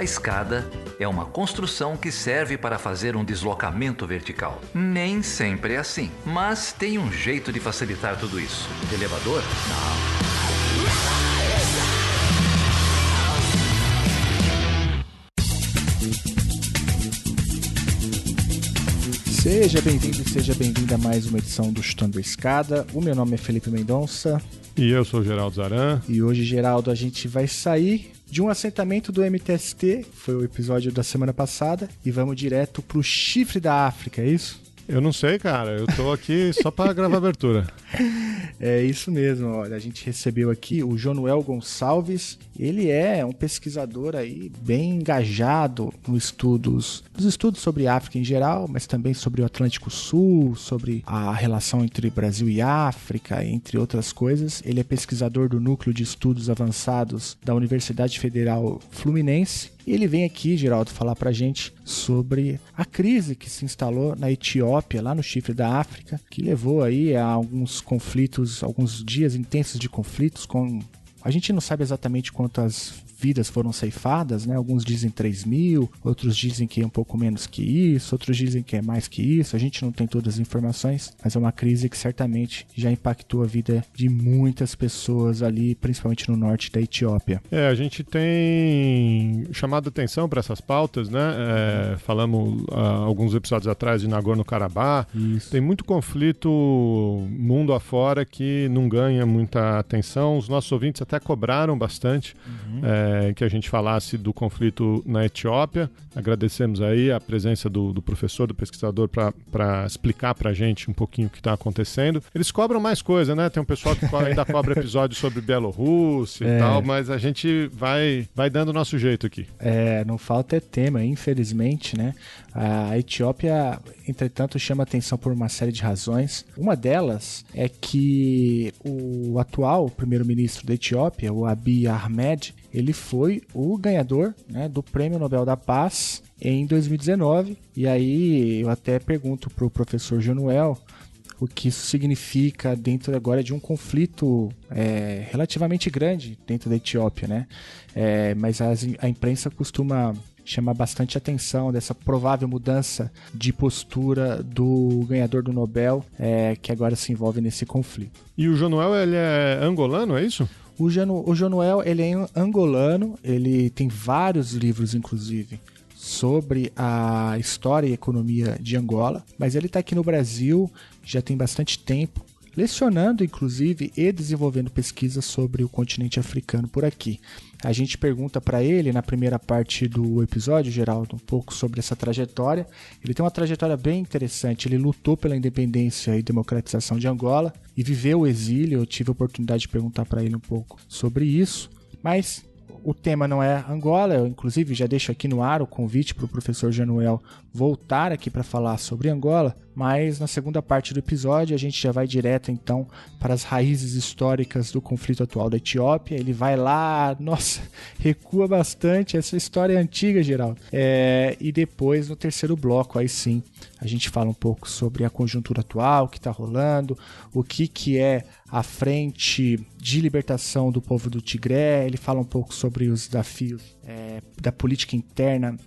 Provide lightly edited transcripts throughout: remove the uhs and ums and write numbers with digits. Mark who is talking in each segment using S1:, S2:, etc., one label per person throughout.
S1: escada é uma construção que serve para fazer um deslocamento vertical. Nem sempre é assim, mas tem um jeito de facilitar tudo isso. Elevador? Não.
S2: Seja bem-vindo e seja bem-vinda a mais uma edição do Chutando a Escada. O meu nome é Felipe Mendonça.
S3: E eu sou o Geraldo Zaran.
S2: E hoje, Geraldo, a gente vai sair de um assentamento do MTST, foi o episódio da semana passada, e vamos direto pro chifre da África, é isso?
S3: Eu não sei, cara. Eu tô aqui só para gravar a abertura.
S2: É isso mesmo. Olha, a gente recebeu aqui o Jonuel Gonçalves. Ele é um pesquisador aí bem engajado nos estudos sobre África em geral, mas também sobre o Atlântico Sul, sobre a relação entre Brasil e África, entre outras coisas. Ele é pesquisador do Núcleo de Estudos Avançados da Universidade Federal Fluminense. E ele vem aqui, Geraldo, falar pra gente sobre a crise que se instalou na Etiópia, lá no chifre da África, que levou aí a alguns conflitos, alguns dias intensos de conflitos com... A gente não sabe exatamente quantas vidas foram ceifadas, né? Alguns dizem 3.000, outros dizem que é um pouco menos que isso, outros dizem que é mais que isso. A gente não tem todas as informações, mas é uma crise que certamente já impactou a vida de muitas pessoas ali, principalmente no norte da Etiópia.
S3: A gente tem chamado atenção para essas pautas, né? Falamos alguns episódios atrás de Nagorno-Karabakh.
S2: Isso.
S3: Tem muito conflito mundo afora que não ganha muita atenção. Os nossos ouvintes até cobraram bastante que a gente falasse do conflito na Etiópia. Agradecemos aí a presença do professor, do pesquisador, para explicar para a gente um pouquinho o que está acontecendo. Eles cobram mais coisa, né? Tem um pessoal que ainda cobra episódios sobre Bielorrússia e tal, mas a gente vai dando o nosso jeito aqui.
S2: Não falta tema, infelizmente, né? A Etiópia, entretanto, chama atenção por uma série de razões. Uma delas é que o atual primeiro-ministro da Etiópia, o Abiy Ahmed, ele foi o ganhador, né, do Prêmio Nobel da Paz em 2019. E aí eu até pergunto para o professor Jonuel o que isso significa dentro agora de um conflito relativamente grande dentro da Etiópia, né? Mas a imprensa costuma chamar bastante atenção dessa provável mudança de postura do ganhador do Nobel, que agora se envolve nesse conflito.
S3: E o Jonuel, ele é angolano, é isso?
S2: O Jonuel, ele é angolano, ele tem vários livros, inclusive, sobre a história e economia de Angola, mas ele está aqui no Brasil já tem bastante tempo, lecionando, inclusive, e desenvolvendo pesquisas sobre o continente africano por aqui. A gente pergunta para ele, na primeira parte do episódio, Geraldo, um pouco sobre essa trajetória. Ele tem uma trajetória bem interessante. Ele lutou pela independência e democratização de Angola e viveu o exílio. Eu tive a oportunidade de perguntar para ele um pouco sobre isso, mas o tema não é Angola. Eu, inclusive, já deixo aqui no ar o convite para o professor Jonuel voltar aqui para falar sobre Angola, mas na segunda parte do episódio a gente já vai direto, então, para as raízes históricas do conflito atual da Etiópia. Ele vai lá, nossa, recua bastante, essa história é antiga, Geraldo. E depois, no terceiro bloco, aí sim, a gente fala um pouco sobre a conjuntura atual, o que está rolando, o que é a Frente de Libertação do Povo do Tigré. Ele fala um pouco sobre os desafios da política interna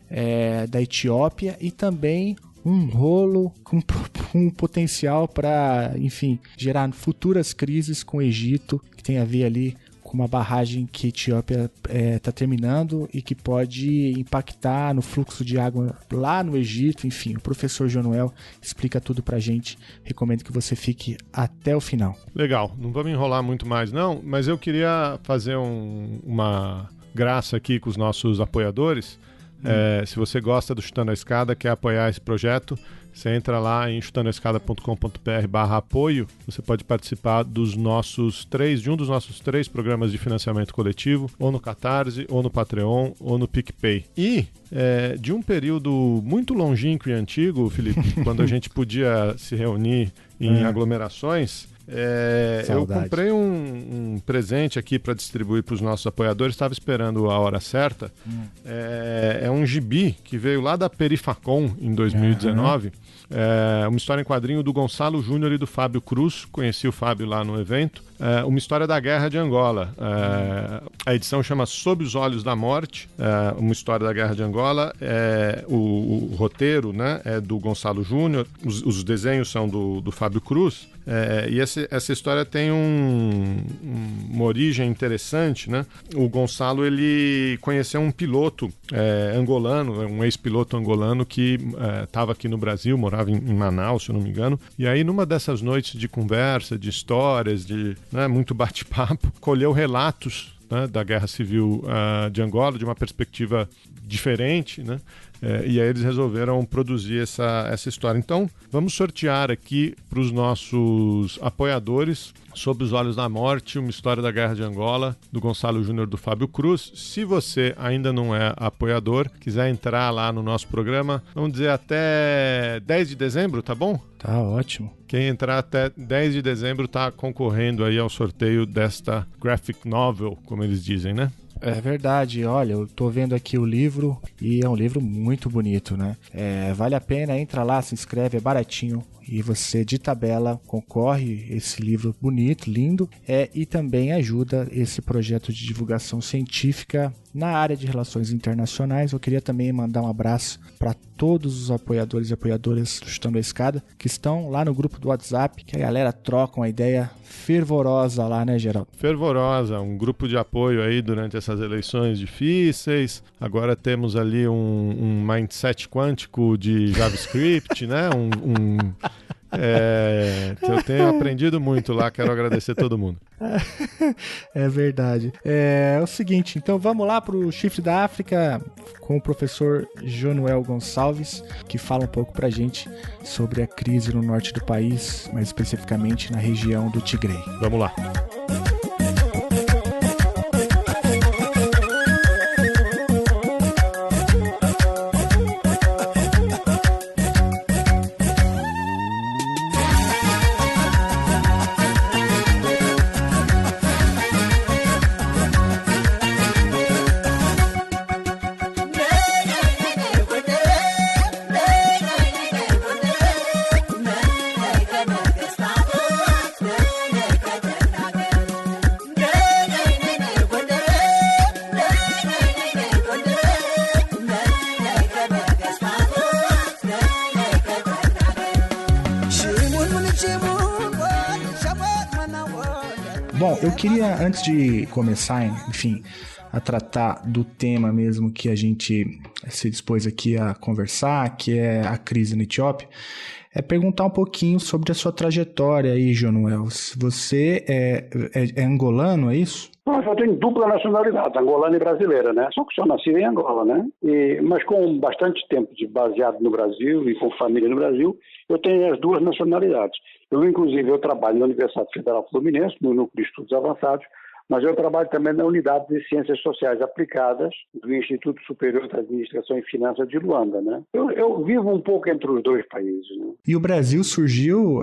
S2: da Etiópia e também um rolo com potencial para, enfim, gerar futuras crises com o Egito, que tem a ver ali com uma barragem que a Etiópia está terminando e que pode impactar no fluxo de água lá no Egito. Enfim, o professor Jonuel explica tudo pra gente. Recomendo que você fique até o final.
S3: Legal, não vamos enrolar muito mais não, mas eu queria fazer uma graça aqui com os nossos apoiadores. Se você gosta do Chutando a Escada, quer apoiar esse projeto, você entra lá em chutandoaescada.com.br/apoio. Você pode participar de um dos nossos 3 programas de financiamento coletivo, ou no Catarse, ou no Patreon, ou no PicPay. E de um período muito longínquo e antigo, Felipe, quando a gente podia se reunir em aglomerações, Eu comprei um presente aqui para distribuir para os nossos apoiadores, estava esperando a hora certa. É um gibi que veio lá da Perifacom em 2019. Uma história em quadrinho do Gonçalo Júnior e do Fábio Cruz. Conheci o Fábio lá no evento. Uma história da Guerra de Angola. A edição chama Sob os Olhos da Morte, uma história da Guerra de Angola. O roteiro, né, é do Gonçalo Júnior, os desenhos são do Fábio Cruz. E essa história tem uma origem interessante, né? O Gonçalo, ele conheceu um piloto angolano, um ex-piloto angolano que estava aqui no Brasil, morava em Manaus, se eu não me engano. E aí, numa dessas noites de conversa, de histórias, muito bate-papo, colheu relatos, né, da Guerra Civil de Angola, de uma perspectiva diferente, né? E aí eles resolveram produzir essa história. Então, vamos sortear aqui para os nossos apoiadores, Sob os Olhos da Morte, uma história da Guerra de Angola, do Gonçalo Júnior, do Fábio Cruz. Se você ainda não é apoiador, quiser entrar lá no nosso programa, vamos dizer até 10 de dezembro, tá bom?
S2: Tá ótimo.
S3: Quem entrar até 10 de dezembro está concorrendo aí ao sorteio desta graphic novel, como eles dizem, né?
S2: É verdade, olha, eu tô vendo aqui o livro e é um livro muito bonito, né? Vale a pena, entra lá, se inscreve, é baratinho e você de tabela concorre esse livro bonito, lindo, e também ajuda esse projeto de divulgação científica na área de relações internacionais. Eu queria também mandar um abraço para todos os apoiadores e apoiadoras do Chutando a Escada que estão lá no grupo do WhatsApp, que a galera troca uma ideia fervorosa lá, né, Geraldo?
S3: Fervorosa, um grupo de apoio aí durante essas eleições difíceis. Agora temos ali um mindset quântico de JavaScript, né? Eu tenho aprendido muito lá, quero agradecer todo mundo.
S2: É verdade. É o seguinte, então vamos lá para o Chifre da África com o professor Jonuel Gonçalves, que fala um pouco pra gente sobre a crise no norte do país, mais especificamente na região do Tigre.
S3: Vamos lá.
S2: Bom, eu queria, antes de começar, enfim, a tratar do tema mesmo que a gente se dispôs aqui a conversar, que é a crise na Etiópia, perguntar um pouquinho sobre a sua trajetória aí, Jonuel. Você é angolano, é isso?
S4: Eu tenho dupla nacionalidade, angolana e brasileira, né? Só que sou nascido em Angola, né? Mas com bastante tempo de baseado no Brasil e com família no Brasil, eu tenho as duas nacionalidades. Eu trabalho na Universidade Federal Fluminense, no Núcleo de Estudos Avançados, mas eu trabalho também na Unidade de Ciências Sociais Aplicadas do Instituto Superior de Administração e Finanças de Luanda, né? Eu vivo um pouco entre os dois países, né?
S2: E o Brasil surgiu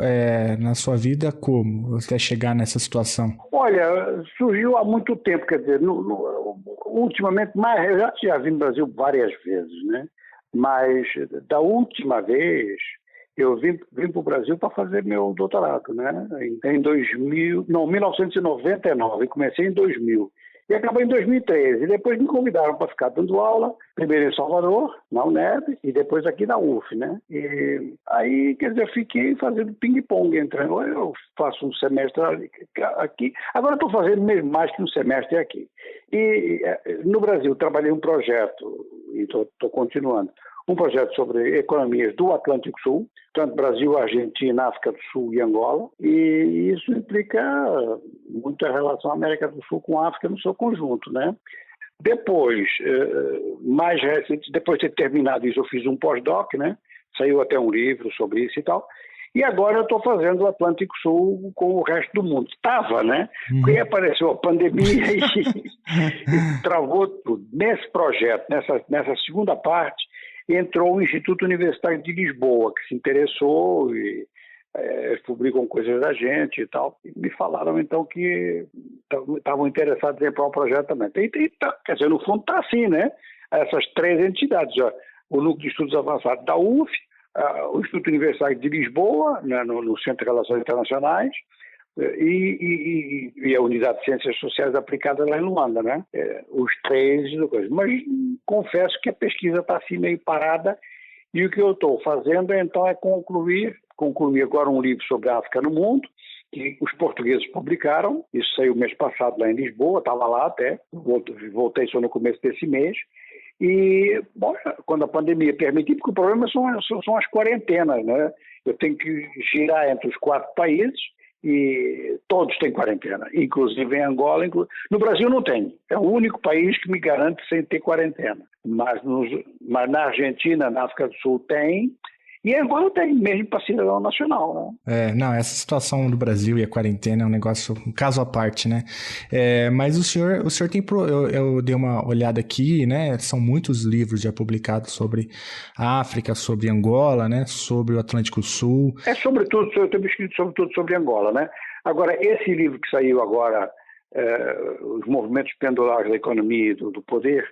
S2: na sua vida como? Até chegar nessa situação?
S4: Olha, surgiu há muito tempo, quer dizer, ultimamente, eu já vim no Brasil várias vezes, né? Mas da última vez eu vim para o Brasil para fazer meu doutorado, né? Em 1999, comecei em 2000. E acabei em 2013. E depois me convidaram para ficar dando aula, primeiro em Salvador, na UNEB, e depois aqui na UF, né? E aí, quer dizer, eu fiquei fazendo ping-pong entre eu faço um semestre aqui, agora estou fazendo mesmo mais que um semestre aqui. E no Brasil trabalhei um projeto, e estou continuando, um projeto sobre economias do Atlântico Sul, tanto Brasil, Argentina, África do Sul e Angola, e isso implica muita relação América do Sul com a África no seu conjunto, né? Depois, mais recente, depois de ter terminado isso, eu fiz um pós-doc, né? Saiu até um livro sobre isso e tal. E agora eu estou fazendo o Atlântico Sul com o resto do mundo. Estava, né? Porque aí apareceu a pandemia e travou tudo. Nesse projeto, nessa segunda parte, entrou o Instituto Universitário de Lisboa, que se interessou eles publicam coisas da gente e tal. E me falaram então que estavam interessados em ir para o projeto também. Quer dizer, no fundo está assim, né? Essas 3 entidades, ó, o Núcleo de Estudos Avançados da UF, o Instituto Universitário de Lisboa, né, no Centro de Relações Internacionais, e a Unidade de Ciências Sociais Aplicadas lá em Luanda, né? Os 3, mas confesso que a pesquisa está assim meio parada, e o que eu estou fazendo então é concluir agora um livro sobre a África no mundo, que os portugueses publicaram. Isso saiu mês passado lá em Lisboa, estava lá até, voltei só no começo desse mês. E, bom, quando a pandemia permitir, porque o problema são as quarentenas, né? Eu tenho que girar entre os 4 países e todos têm quarentena, inclusive em Angola. No Brasil não tem, é o único país que me garante sem ter quarentena. Mas na Argentina, na África do Sul tem, e Angola tem, mesmo para cidadão nacional, né?
S2: Não, essa situação do Brasil e a quarentena é um negócio, um caso à parte, né? Mas o senhor tem, eu dei uma olhada aqui, né? São muitos livros já publicados sobre a África, sobre Angola, né? Sobre o Atlântico Sul.
S4: Sobretudo, eu tenho escrito sobretudo sobre Angola, né? Agora, esse livro que saiu agora, Os Movimentos Pendulares da Economia e do Poder,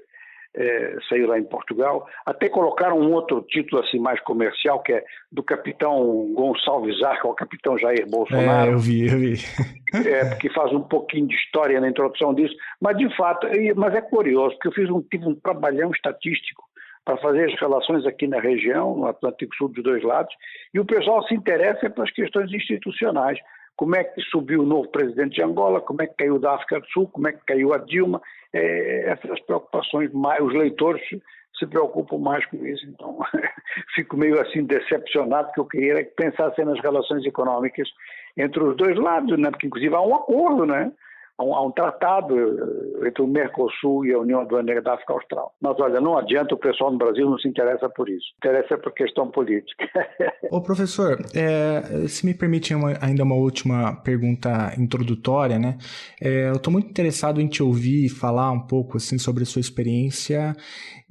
S4: saiu lá em Portugal, até colocaram um outro título assim mais comercial, que é do capitão Gonçalves Arca, o capitão Jair Bolsonaro.
S2: Eu vi.
S4: Porque faz um pouquinho de história na introdução disso, mas de fato, mas é curioso, porque eu tive um trabalhão estatístico para fazer as relações aqui na região, no Atlântico Sul dos 2 lados, e o pessoal se interessa pelas questões institucionais. Como é que subiu o novo presidente de Angola, como é que caiu da África do Sul, como é que caiu a Dilma, essas preocupações, os leitores se preocupam mais com isso. Então, fico meio assim decepcionado, porque eu queria que pensassem nas relações econômicas entre os 2 lados, né? Porque inclusive há um acordo, né? Há um tratado entre o Mercosul e a União Aduaneira da África Austral. Mas olha, não adianta, o pessoal no Brasil não se interessa por isso. Interessa por questão política.
S2: Ô professor, se me permite ainda uma última pergunta introdutória, né? Eu estou muito interessado em te ouvir falar um pouco assim, sobre a sua experiência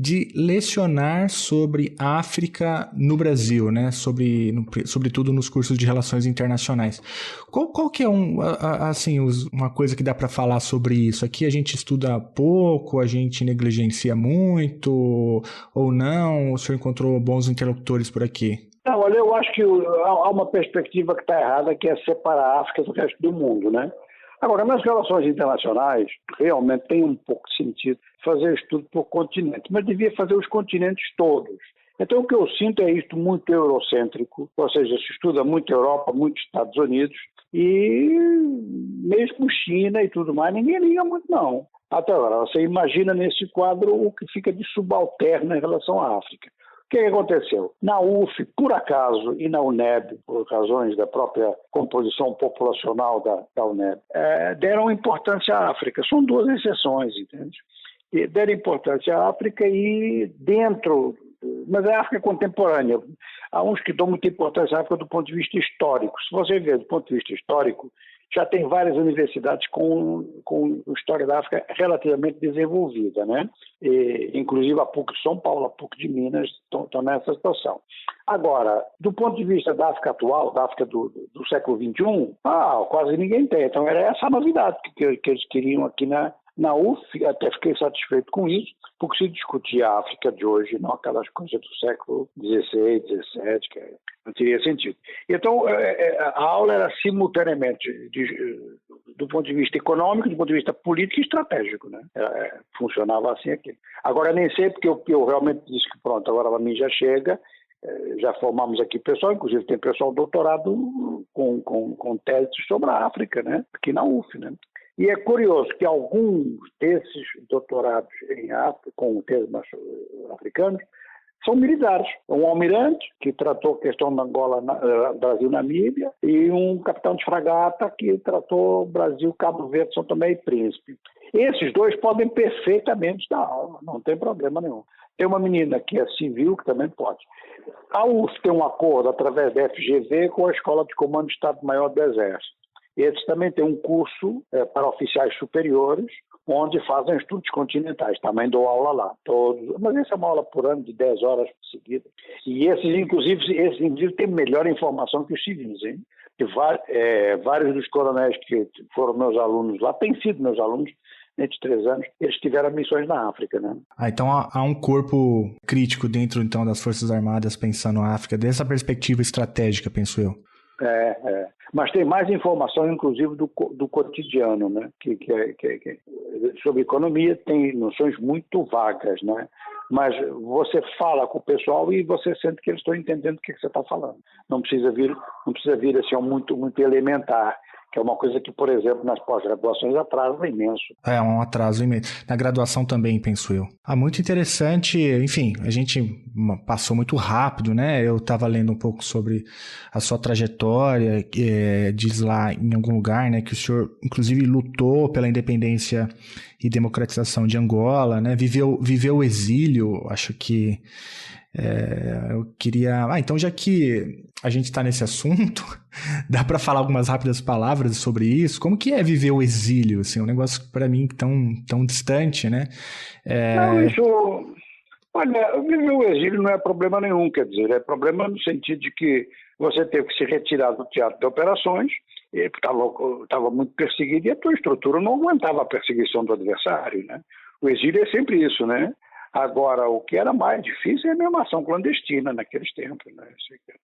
S2: de lecionar sobre África no Brasil, né? Sobretudo nos cursos de Relações Internacionais. Qual que é uma coisa que dá para falar sobre isso? Aqui a gente estuda pouco, a gente negligencia muito ou não? O senhor encontrou bons interlocutores por aqui?
S4: Não, olha, eu acho que há uma perspectiva que está errada, que é separar a África do resto do mundo, né? Agora, nas relações internacionais, realmente tem um pouco de sentido fazer estudo por continente, mas devia fazer os continentes todos. Então, o que eu sinto é isto muito eurocêntrico, ou seja, se estuda muito Europa, muito Estados Unidos, e mesmo China e tudo mais, ninguém liga muito, não. Até agora, você imagina nesse quadro o que fica de subalterno em relação à África. O que aconteceu? Na UF, por acaso, e na UNEB, por razões da própria composição populacional da UNEB, deram importância à África. São 2 exceções, entende? E deram importância à África e dentro... Mas é a África contemporânea. Há uns que dão muita importância à África do ponto de vista histórico. Se você ver do ponto de vista histórico, já tem várias universidades com história da África relativamente desenvolvida, né? Inclusive a PUC de São Paulo, a PUC de Minas estão nessa situação. Agora, do ponto de vista da África atual, da África do século XXI, quase ninguém tem. Então era essa a novidade que eles queriam aqui na UF, até fiquei satisfeito com isso, porque se discutia a África de hoje, não aquelas coisas do século XVI, XVII, que não teria sentido. Então, a aula era simultaneamente do ponto de vista econômico, do ponto de vista político e estratégico, né? Funcionava assim aqui. Agora, nem sei, porque eu realmente disse que pronto, agora para mim já chega, já formamos aqui pessoal, inclusive tem pessoal doutorado com teses sobre a África, né? Aqui na UF, né? E é curioso que alguns desses doutorados em África, com teses africanos, são militares. Um almirante, que tratou a questão da Angola, Brasil-Namíbia, e um capitão de fragata, que tratou Brasil, Cabo Verde, São Tomé e Príncipe. Esses 2 podem perfeitamente dar aula, não tem problema nenhum. Tem uma menina que é civil, que também pode. A UF tem um acordo através da FGV com a Escola de Comando de Estado-Maior do Exército. Eles também têm um curso para oficiais superiores, onde fazem estudos continentais. Também dou aula lá. Mas essa é uma aula por ano de 10 horas seguidas. E esses indivíduos têm melhor informação que os civis, hein? Vários dos coronéis que foram meus alunos lá, têm sido meus alunos nesses 3 anos, eles tiveram missões na África, né?
S2: Então há um corpo crítico dentro, então, das Forças Armadas pensando na África, dessa perspectiva estratégica, penso eu.
S4: Mas tem mais informação, inclusive, do cotidiano, né? Que sobre economia tem noções muito vagas, né? Mas você fala com o pessoal e você sente que eles estão entendendo o que você está falando. Não precisa vir assim, muito, muito elementar, que é uma coisa que, por exemplo, nas pós-graduações atrasa imenso.
S2: É um atraso imenso. Na graduação também, penso eu. Muito interessante. Enfim, a gente passou muito rápido, né? Eu estava lendo um pouco sobre a sua trajetória, diz lá em algum lugar, né, que o senhor, inclusive, lutou pela independência e democratização de Angola, né? Viveu o exílio, acho que... eu queria... então já que a gente está nesse assunto, dá para falar algumas rápidas palavras sobre isso? Como que é viver o exílio? Assim, um negócio para mim tão distante, né?
S4: Olha, viver o exílio não é problema nenhum, quer dizer, é problema no sentido de que você teve que se retirar do teatro de operações, estava muito perseguido e a tua estrutura não aguentava a perseguição do adversário, né? O exílio é sempre isso, né? Agora, o que era mais difícil é a mesma ação clandestina naqueles tempos, né?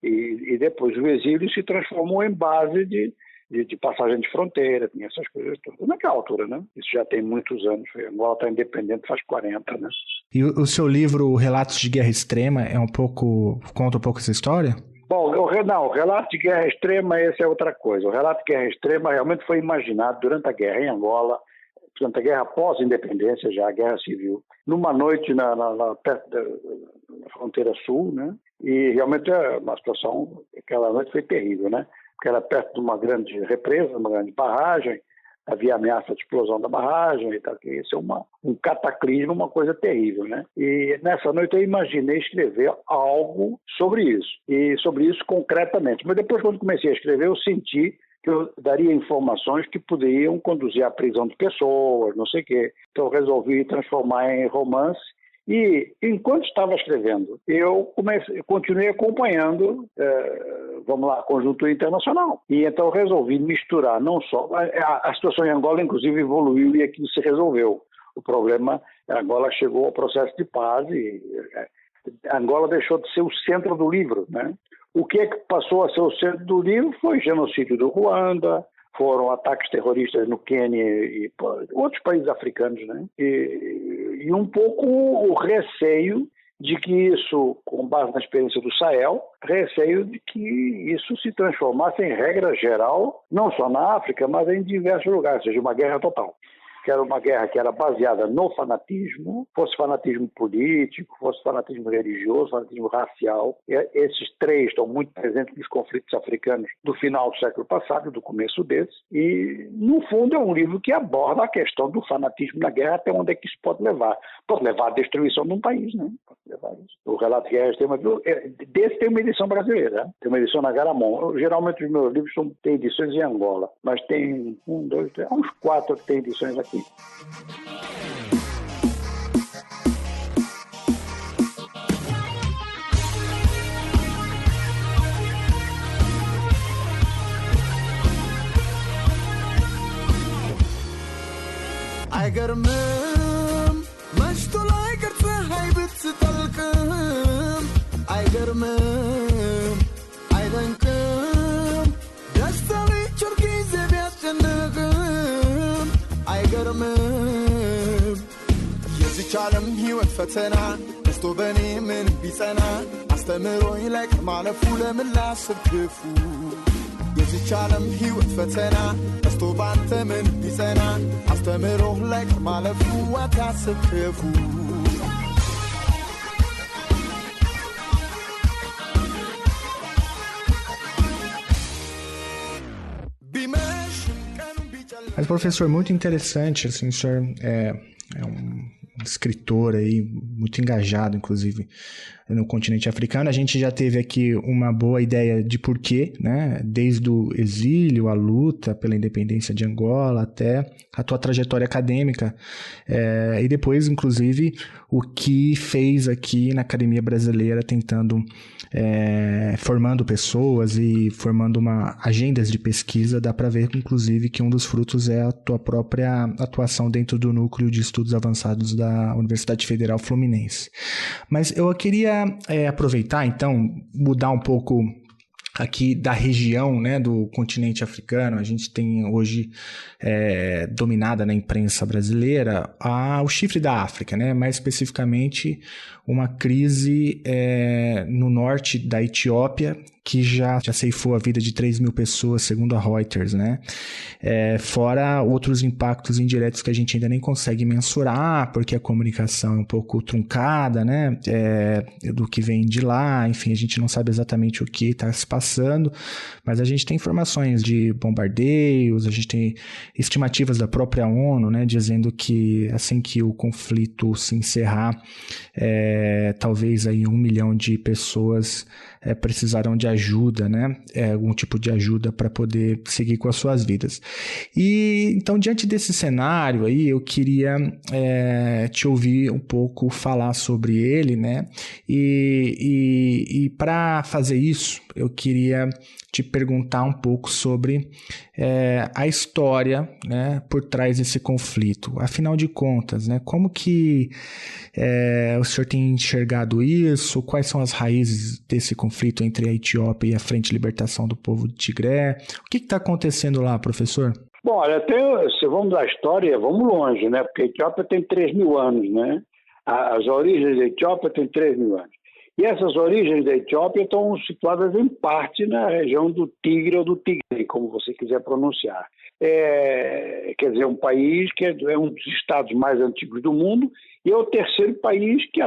S4: E depois o exílio se transformou em base de passagem de fronteira, tinha essas coisas todas. Naquela altura, né? Isso já tem muitos anos. Angola está independente faz 40, né?
S2: E o seu livro Relatos de Guerra Extrema conta um pouco essa história?
S4: Bom, o Relato de Guerra Extrema, essa é outra coisa. O Relato de Guerra Extrema realmente foi imaginado durante a guerra em Angola, durante a guerra pós-independência, já a guerra civil, numa noite perto da fronteira sul, né? E realmente uma situação, aquela noite foi terrível, né? Porque era perto de uma grande represa, uma grande barragem, havia ameaça de explosão da barragem e tal, que isso é um cataclismo, uma coisa terrível, né? E nessa noite eu imaginei escrever algo sobre isso, e sobre isso concretamente. Mas depois, quando comecei a escrever, eu senti que eu daria informações que poderiam conduzir à prisão de pessoas, não sei o quê. Então eu resolvi transformar em romance. E, enquanto estava escrevendo, eu continuei acompanhando, a conjuntura internacional. E então eu resolvi misturar não só... A situação em Angola, inclusive, evoluiu e aquilo se resolveu. O problema, Angola chegou ao processo de paz e Angola deixou de ser o centro do livro, né? O que é que passou a ser o centro do livro foi o genocídio do Ruanda, foram ataques terroristas no Quênia e outros países africanos, né? E um pouco o receio de que isso, com base na experiência do Sahel, receio de que isso se transformasse em regra geral, não só na África, mas em diversos lugares, ou seja, uma guerra total. Que era uma guerra que era baseada no fanatismo, fosse fanatismo político, fosse fanatismo religioso, fanatismo racial. Esses três estão muito presentes nos conflitos africanos do final do século passado, do começo desse. E, no fundo, é um livro que aborda a questão do fanatismo na guerra, até onde é que isso pode levar. Pode levar à destruição de um país, né? Pode levar isso. O Relato de Guerra desse tem uma edição brasileira, né? Tem uma edição na Garamond. Geralmente os meus livros têm edições em Angola, mas tem uns 4 que tem edições aqui.
S5: አይገርምም መሽቶ ላይ ቅርጽ ሀይብት ስጠልቅም አይገርምም አይደንቅም ደስታ ሊቸር ጊዜ ቢያስጨንቅም አይገርምም የዚች ዓለም ሕይወት ፈተና ደስቶ በእኔ ምን ቢጸና አስተምሮኝ ላይ ከማለፉ ለምን ላስብ ክፉ የዚች ዓለም ሕይወት ፈተና ደስቶ ባንተ ምን ቢጸና አስተምሮህ ላይ ከማለፉ አታስብ ክፉ
S2: Mas, professor, muito interessante, assim, o senhor é um escritor aí, muito engajado, inclusive, no continente africano. A gente já teve aqui uma boa ideia de porquê, né? Desde o exílio, a luta pela independência de Angola, até a tua trajetória acadêmica, e depois, inclusive, o que fez aqui na Academia Brasileira, tentando, formando pessoas e formando agendas de pesquisa. Dá para ver, inclusive, que um dos frutos é a tua própria atuação dentro do Núcleo de Estudos Avançados da Universidade Federal Fluminense. Mas eu queria aproveitar, então, mudar um pouco aqui da região, né, do continente africano. A gente tem hoje dominada na imprensa brasileira o chifre da África, né, mais especificamente uma crise no norte da Etiópia, que já ceifou a vida de 3 mil pessoas, segundo a Reuters, né? Fora outros impactos indiretos que a gente ainda nem consegue mensurar, porque a comunicação é um pouco truncada, né? Do que vem de lá, enfim, a gente não sabe exatamente o que está se passando, mas a gente tem informações de bombardeios, a gente tem estimativas da própria ONU, né? Dizendo que assim que o conflito se encerrar, talvez aí 1 milhão de pessoas precisarão de ajuda, né? Algum tipo de ajuda para poder seguir com as suas vidas. E então, diante desse cenário aí, eu queria te ouvir um pouco falar sobre ele, né? E para fazer isso, eu queria te perguntar um pouco sobre a história, né, por trás desse conflito. Afinal de contas, né, como que o senhor tem enxergado isso? Quais são as raízes desse conflito entre a Etiópia e a Frente de Libertação do Povo de Tigré? O que está acontecendo lá, professor?
S4: Bom, olha, se vamos da história, vamos longe, né? Porque a Etiópia tem 3 mil anos, né? As origens da Etiópia têm 3 mil anos. E essas origens da Etiópia estão situadas em parte na região do Tigre ou do Tigre, como você quiser pronunciar. Quer dizer, um país que é um dos estados mais antigos do mundo e é o terceiro país que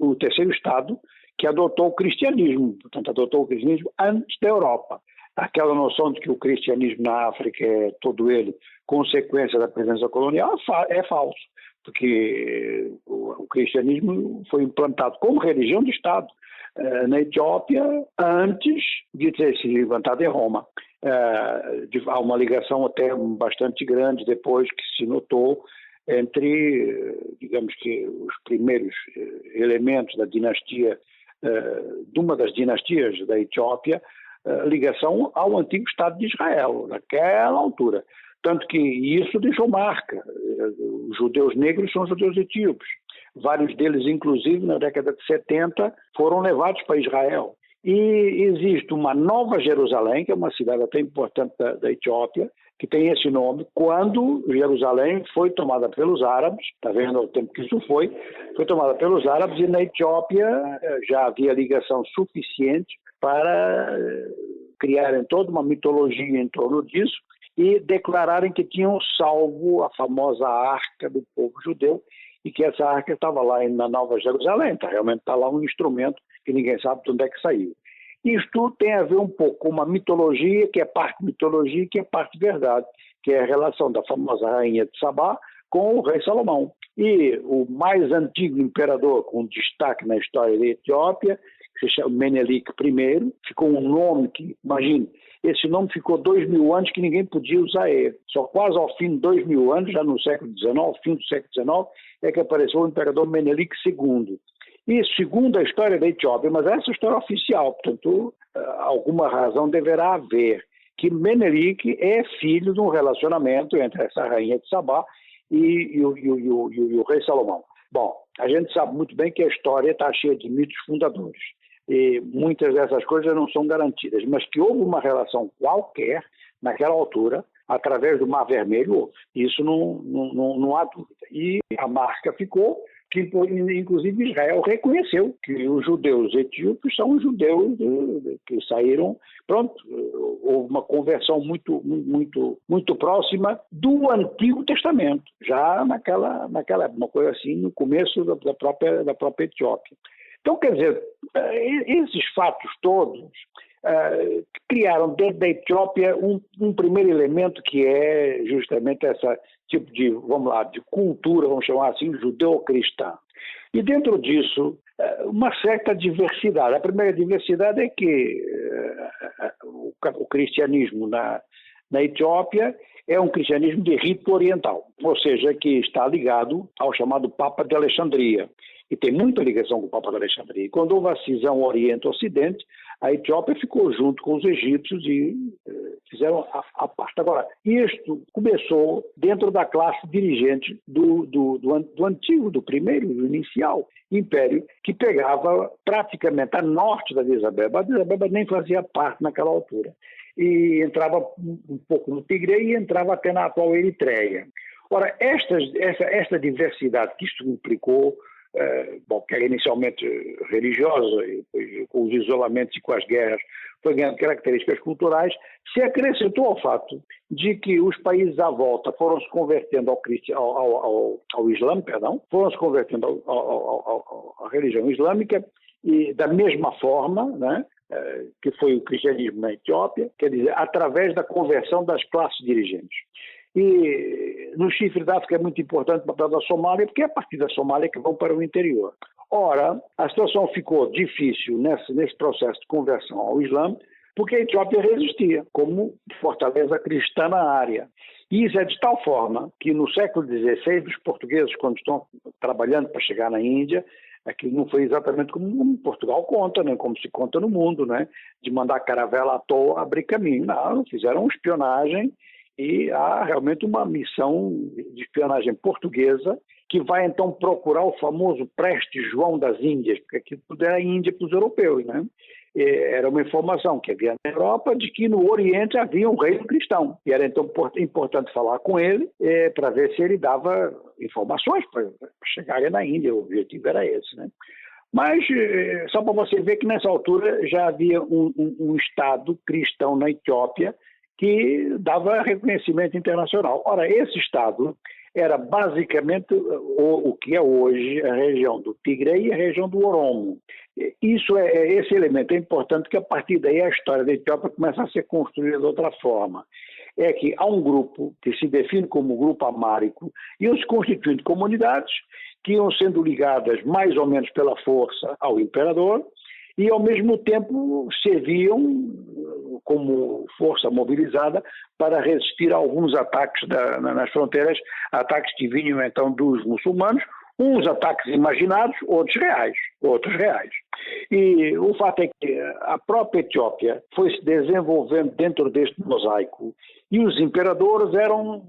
S4: o terceiro estado que adotou o cristianismo, portanto, adotou o cristianismo antes da Europa. Aquela noção de que o cristianismo na África é todo ele consequência da presença colonial é falso, porque o cristianismo foi implantado como religião de Estado na Etiópia antes de ter se levantado em Roma. Há uma ligação até bastante grande depois que se notou entre, digamos que, os primeiros elementos da dinastia, de uma das dinastias da Etiópia, ligação ao antigo Estado de Israel, naquela altura. Tanto que isso deixou marca. Os judeus negros são judeus etíopes. Vários deles, inclusive, na década de 70, foram levados para Israel. E existe uma Nova Jerusalém, que é uma cidade até importante da Etiópia, que tem esse nome, quando Jerusalém foi tomada pelos árabes, está vendo o tempo que isso foi tomada pelos árabes, e na Etiópia já havia ligação suficiente para criarem toda uma mitologia em torno disso e declararem que tinham salvo a famosa arca do povo judeu e que essa arca estava lá na Nova Jerusalém. Realmente está lá um instrumento que ninguém sabe de onde é que saiu. Isto tem a ver um pouco com uma mitologia que é parte mitologia e que é parte verdade, que é a relação da famosa rainha de Sabá com o rei Salomão. E o mais antigo imperador com destaque na história da Etiópia, que se chama Menelik I, ficou um nome que, imagine, esse nome ficou 2 mil anos que ninguém podia usar ele. Só quase ao fim de 2 mil anos, já no século XIX, fim do século XIX, é que apareceu o imperador Menelik II. E segundo a história da Etiópia, mas essa é a história oficial, portanto, alguma razão deverá haver, que Menelik é filho de um relacionamento entre essa rainha de Sabá e o rei Salomão. Bom, a gente sabe muito bem que a história está cheia de mitos fundadores. E muitas dessas coisas não são garantidas, mas que houve uma relação qualquer, naquela altura, através do Mar Vermelho, houve. Isso não há dúvida. E a marca ficou, que inclusive Israel reconheceu que os judeus etíopes são os judeus que saíram, pronto, houve uma conversão muito próxima do Antigo Testamento, já naquela uma coisa assim, no começo da própria Etiópia. Então, quer dizer, esses fatos todos criaram dentro da Etiópia um primeiro elemento que é justamente essa tipo de, vamos lá, de cultura, vamos chamar assim, judeu-cristã. E dentro disso, uma certa diversidade. A primeira diversidade é que o cristianismo na Etiópia é um cristianismo de rito oriental, ou seja, que está ligado ao chamado Papa de Alexandria, e tem muita ligação com o Papa de Alexandria. E quando houve a cisão Oriente-Ocidente, a Etiópia ficou junto com os egípcios e fizeram a parte. Agora, isto começou dentro da classe dirigente do antigo, do primeiro, do inicial império, que pegava praticamente a norte da Addis Abeba. A Addis Abeba nem fazia parte naquela altura. E entrava um pouco no Tigre e entrava até na atual Eritreia. Ora, esta diversidade que isto implicou, que era inicialmente religiosa, e depois com os isolamentos e com as guerras foi ganhando características culturais, se acrescentou ao fato de que os países à volta foram se convertendo ao Islã, foram se convertendo à religião islâmica, e da mesma forma, né, que foi o cristianismo na Etiópia, quer dizer, através da conversão das classes dirigentes. E no chifre da África é muito importante o papel da Somália, porque é a partir da Somália que vão para o interior. Ora, a situação ficou difícil nesse processo de conversão ao Islã, porque a Etiópia resistia como fortaleza cristã na área. E isso é de tal forma que no século XVI, os portugueses, quando estão trabalhando para chegar na Índia, aquilo não foi exatamente como Portugal conta, nem como se conta no mundo, né? De mandar caravela à toa abrir caminho. Não, fizeram espionagem e há realmente uma missão de espionagem portuguesa que vai então procurar o famoso Preste João das Índias, porque aquilo tudo era Índia para os europeus, né? Era uma informação que havia na Europa de que no Oriente havia um reino cristão. E era então importante falar com ele para ver se ele dava informações para chegarem na Índia. O objetivo era esse, né? Mas só para você ver que nessa altura já havia um Estado cristão na Etiópia que dava reconhecimento internacional. Ora, esse Estado era basicamente o que é hoje a região do Tigre e a região do Oromo. Esse elemento é importante, que a partir daí a história da Etiópia começa a ser construída de outra forma. É que há um grupo que se define como grupo amárico, iam se constituindo comunidades que iam sendo ligadas mais ou menos pela força ao imperador e ao mesmo tempo serviam como força mobilizada para resistir a alguns ataques nas fronteiras, ataques que vinham então dos muçulmanos, uns ataques imaginados, outros reais. E o fato é que a própria Etiópia foi se desenvolvendo dentro deste mosaico e os imperadores eram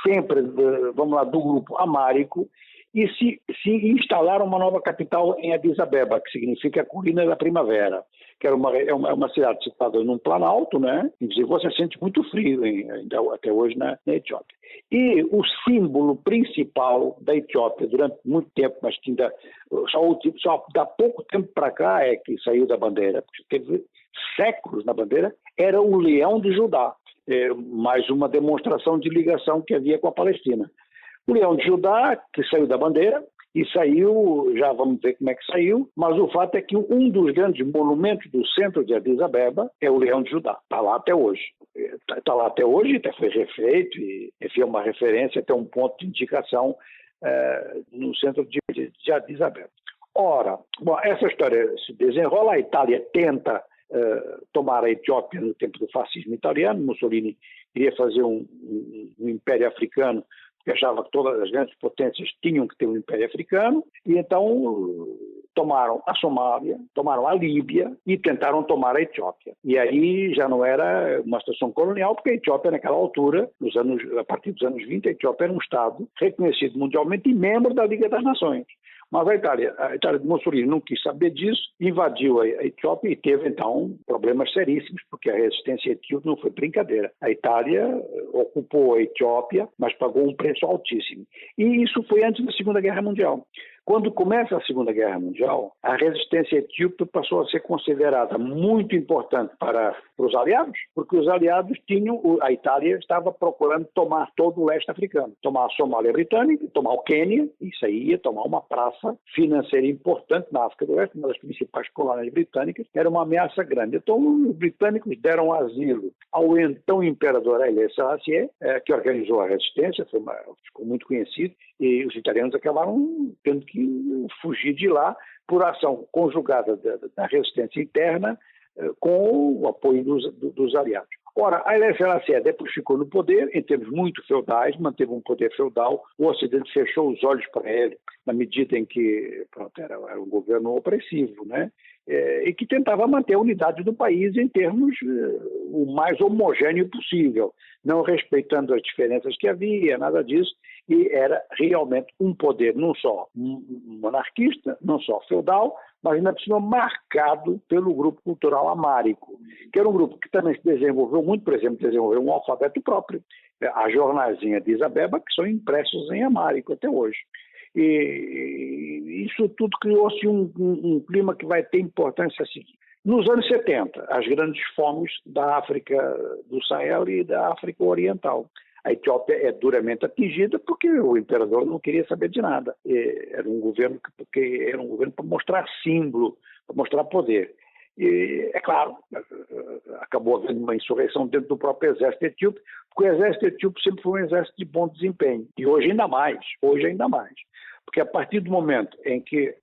S4: sempre, do grupo amárico, e se instalaram uma nova capital em Addis Abeba, que significa a colina da primavera, que era uma cidade situada num planalto, né? Inclusive você sente muito frio até hoje na Etiópia. E o símbolo principal da Etiópia durante muito tempo, mas que ainda só dá pouco tempo para cá é que saiu da bandeira, porque teve séculos na bandeira, era o leão de Judá, mais uma demonstração de ligação que havia com a Palestina. O leão de Judá, que saiu da bandeira, e saiu, já vamos ver como é que saiu, mas o fato é que um dos grandes monumentos do centro de Addis Abeba é o Leão de Judá. Está lá até hoje. Está lá até hoje, até foi refeito, e enfim, é uma referência, até um ponto de indicação no centro de Addis Abeba. Ora, essa história se desenrola, a Itália tenta tomar a Etiópia no tempo do fascismo italiano. Mussolini queria fazer um império africano, porque achava que todas as grandes potências tinham que ter um império africano, e então tomaram a Somália, tomaram a Líbia e tentaram tomar a Etiópia. E aí já não era uma situação colonial, porque a Etiópia naquela altura, a partir dos anos 20, a Etiópia era um Estado reconhecido mundialmente e membro da Liga das Nações. Mas a Itália de Mussolini não quis saber disso, invadiu a Etiópia e teve, então, problemas seríssimos, porque a resistência etíope não foi brincadeira. A Itália ocupou a Etiópia, mas pagou um preço altíssimo. E isso foi antes da Segunda Guerra Mundial. Quando começa a Segunda Guerra Mundial, a resistência etíope passou a ser considerada muito importante para Para os aliados, porque os aliados a Itália estava procurando tomar todo o leste africano, tomar a Somália britânica, tomar o Quênia, isso aí ia tomar uma praça financeira importante na África do Oeste, uma das principais colônias britânicas, era uma ameaça grande. Então os britânicos deram asilo ao então imperador Haile Selassie, que organizou a resistência, ficou muito conhecido, e os italianos acabaram tendo que fugir de lá por ação conjugada da resistência interna com o apoio dos aliados. Ora, Haile Selassie depois ficou no poder, em termos muito feudais, manteve um poder feudal, o Ocidente fechou os olhos para ele, na medida em que era um governo opressivo, né? E que tentava manter a unidade do país em termos o mais homogêneo possível, não respeitando as diferenças que havia, nada disso, e era realmente um poder não só monarquista, não só feudal, mas ainda por cima marcado pelo grupo cultural amárico, que era um grupo que também se desenvolveu muito, por exemplo, desenvolveu um alfabeto próprio, a jornalzinha de Isabeba, que são impressos em amárico até hoje. E isso tudo criou-se um clima que vai ter importância seguinte. Nos anos 70, as grandes fomes da África do Sahel e da África Oriental. A Etiópia é duramente atingida porque o imperador não queria saber de nada. Era um governo para mostrar símbolo, para mostrar poder. E, é claro, acabou havendo uma insurreição dentro do próprio exército etíope, porque o exército etíope sempre foi um exército de bom desempenho. E hoje ainda mais. Porque a partir do momento em que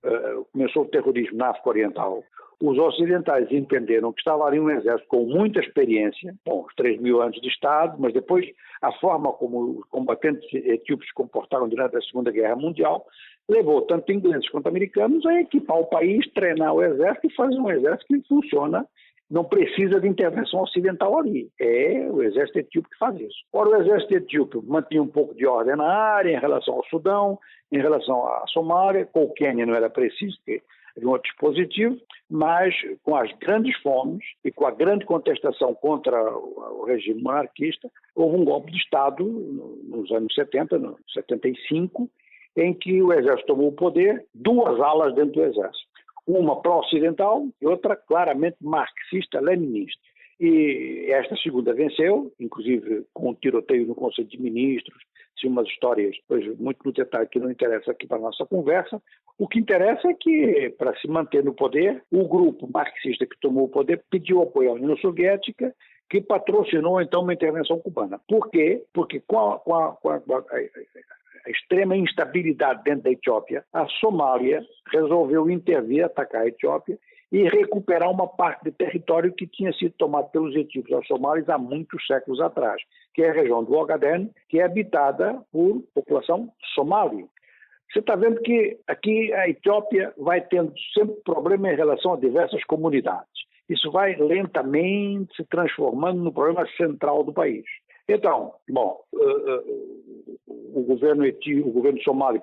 S4: começou o terrorismo na África Oriental, os ocidentais entenderam que estava ali um exército com muita experiência, os 3 mil anos de Estado, mas depois a forma como os combatentes etíopes se comportaram durante a Segunda Guerra Mundial levou tanto ingleses quanto americanos a equipar o país, treinar o exército e fazer um exército que funciona, não precisa de intervenção ocidental ali. É o exército etíope que faz isso. Ora, o exército etíope mantinha um pouco de ordem na área em relação ao Sudão, em relação à Somália, com o Quênia não era preciso, porque de um outro dispositivo, mas com as grandes fomes e com a grande contestação contra o regime monarquista, houve um golpe de Estado nos anos 70, no 75, em que o exército tomou o poder, 2 alas dentro do exército. Uma pró-ocidental e outra claramente marxista-leninista. E esta segunda venceu, inclusive com um tiroteio no Conselho de Ministros, umas histórias muito no detalhe que não interessa aqui para a nossa conversa. O que interessa é que, para se manter no poder, o grupo marxista que tomou o poder pediu apoio à União Soviética, que patrocinou então uma intervenção cubana. Por quê? Porque com a extrema instabilidade dentro da Etiópia, a Somália resolveu intervir, atacar a Etiópia e recuperar uma parte de território que tinha sido tomado pelos etíopes aos somalis há muitos séculos atrás, que é a região do Ogaden, que é habitada por população somali. Você está vendo que aqui a Etiópia vai tendo sempre problema em relação a diversas comunidades. Isso vai lentamente se transformando no problema central do país. Então, o governo somali,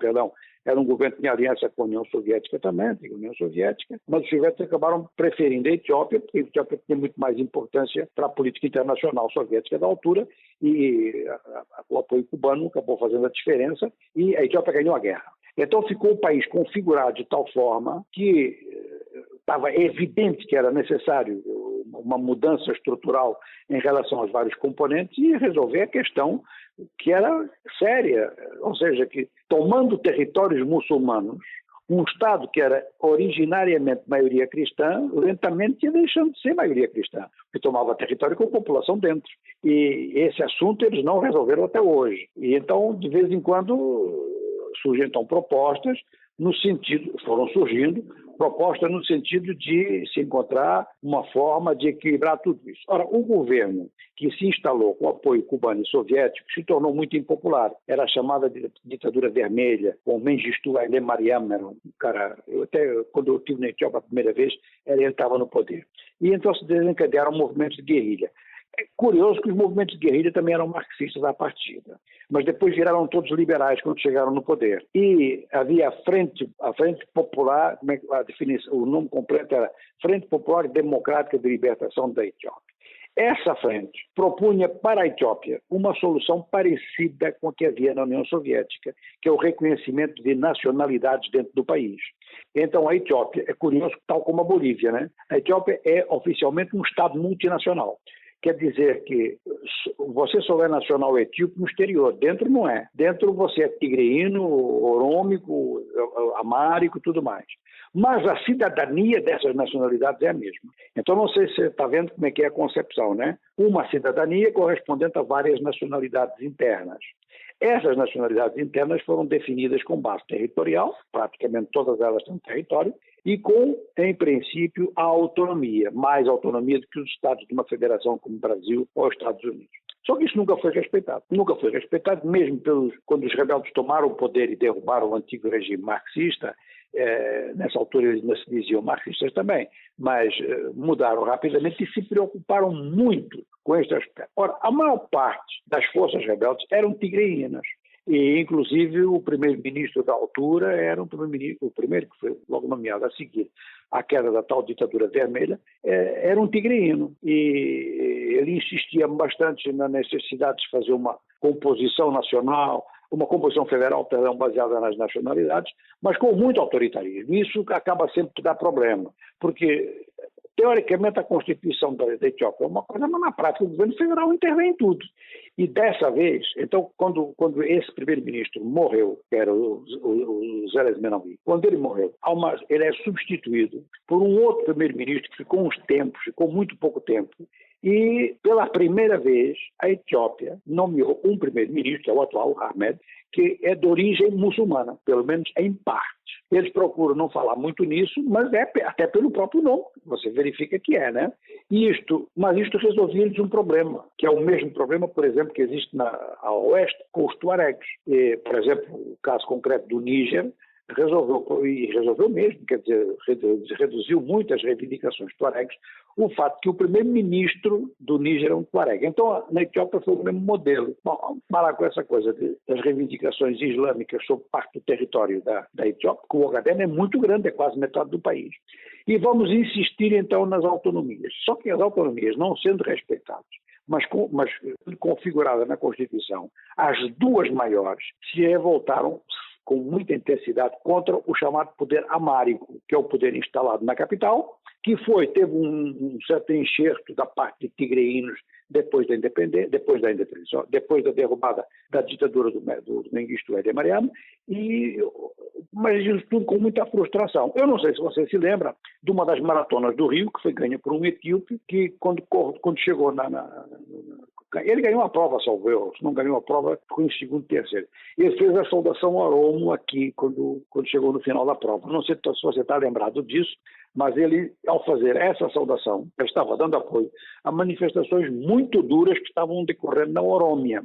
S4: era um governo que tinha aliança com a União Soviética também, a União Soviética, mas os soviéticos acabaram preferindo a Etiópia, porque a Etiópia tinha muito mais importância para a política internacional soviética da altura, e o apoio cubano acabou fazendo a diferença, e a Etiópia ganhou a guerra. Então ficou o país configurado de tal forma que estava evidente que era necessário uma mudança estrutural em relação aos vários componentes e resolver a questão que era séria, ou seja, que tomando territórios muçulmanos, um Estado que era originariamente maioria cristã, lentamente ia deixando de ser maioria cristã, porque tomava território com a população dentro. E esse assunto eles não resolveram até hoje. E então, de vez em quando, surgem então propostas foram surgindo propostas no sentido de se encontrar uma forma de equilibrar tudo isso. Ora, o governo que se instalou com o apoio cubano e soviético se tornou muito impopular. Era a chamada ditadura vermelha, com Mengistu Haile Mariam, era um cara, quando eu estive na Etiópia a primeira vez, ele estava no poder. E então se desencadearam movimentos de guerrilha. É curioso que os movimentos de guerrilha também eram marxistas à partida, mas depois viraram todos liberais quando chegaram no poder. E havia a Frente Popular, o nome completo era Frente Popular Democrática de Libertação da Etiópia. Essa frente propunha para a Etiópia uma solução parecida com a que havia na União Soviética, que é o reconhecimento de nacionalidades dentro do país. Então a Etiópia, é curioso, tal como a Bolívia, né? A Etiópia é oficialmente um Estado multinacional. Quer dizer que você só é nacional etíope no exterior, dentro não é. Dentro você é tigreino, orômico, amárico e tudo mais. Mas a cidadania dessas nacionalidades é a mesma. Então não sei se você está vendo como é que é a concepção, né? Uma cidadania correspondente a várias nacionalidades internas. Essas nacionalidades internas foram definidas com base territorial, praticamente todas elas têm território, e com, em princípio, a autonomia, mais autonomia do que os estados de uma federação como o Brasil ou os Estados Unidos. Só que isso nunca foi respeitado. Nunca foi respeitado, mesmo quando os rebeldes tomaram o poder e derrubaram o antigo regime marxista. Nessa altura eles não se diziam marxistas também, mas mudaram rapidamente e se preocuparam muito com este aspecto. Ora, a maior parte das forças rebeldes eram tigreínas. E, inclusive, o primeiro-ministro da altura era o primeiro que foi logo nomeado a seguir à queda da tal ditadura vermelha, era um tigreíno. E ele insistia bastante na necessidade de fazer uma composição nacional, uma composição federal, baseada nas nacionalidades, mas com muito autoritarismo. Isso acaba sempre por dar problema, porque teoricamente a Constituição da Etiópia é uma coisa, mas na prática o governo federal intervém em tudo. E dessa vez, então, quando esse primeiro-ministro morreu, que era o Meles Zenawi, quando ele morreu, ele é substituído por um outro primeiro-ministro que ficou muito pouco tempo, e pela primeira vez a Etiópia nomeou um primeiro-ministro, que é o atual Ahmed, que é de origem muçulmana, pelo menos em parte. Eles procuram não falar muito nisso, mas é até pelo próprio nome, você verifica que é, né? Mas isto resolvia-lhes um problema, que é o mesmo problema, por exemplo, que existe a oeste com os tuaregs. Por exemplo, o caso concreto do Níger, resolveu mesmo, quer dizer, reduziu muitas reivindicações tuaregs, o fato que o primeiro-ministro do Níger é um tuareg. Então, na Etiópia foi o mesmo modelo. Bom, vamos parar com essa coisa das reivindicações islâmicas sobre parte do território da Etiópia, porque o Ogaden é muito grande, é quase metade do país. E vamos insistir, então, nas autonomias. Só que as autonomias, não sendo respeitadas, mas configurada na Constituição, as duas maiores se revoltaram com muita intensidade contra o chamado poder amárico, que é o poder instalado na capital, que teve um certo enxerto da parte de tigreínos depois da derrubada da ditadura do Mengistu Haile Mariam, mas isso tudo com muita frustração. Eu não sei se você se lembra de uma das maratonas do Rio, que foi ganha por um etíope, que quando chegou ele ganhou a prova, salvo eu, se não ganhou a prova, ficou em segundo e terceiro. Ele fez a saudação ao Oromo aqui, quando chegou no final da prova. Não sei se você está lembrado disso, mas ele, ao fazer essa saudação, ele estava dando apoio a manifestações muito duras que estavam decorrendo na Orômia.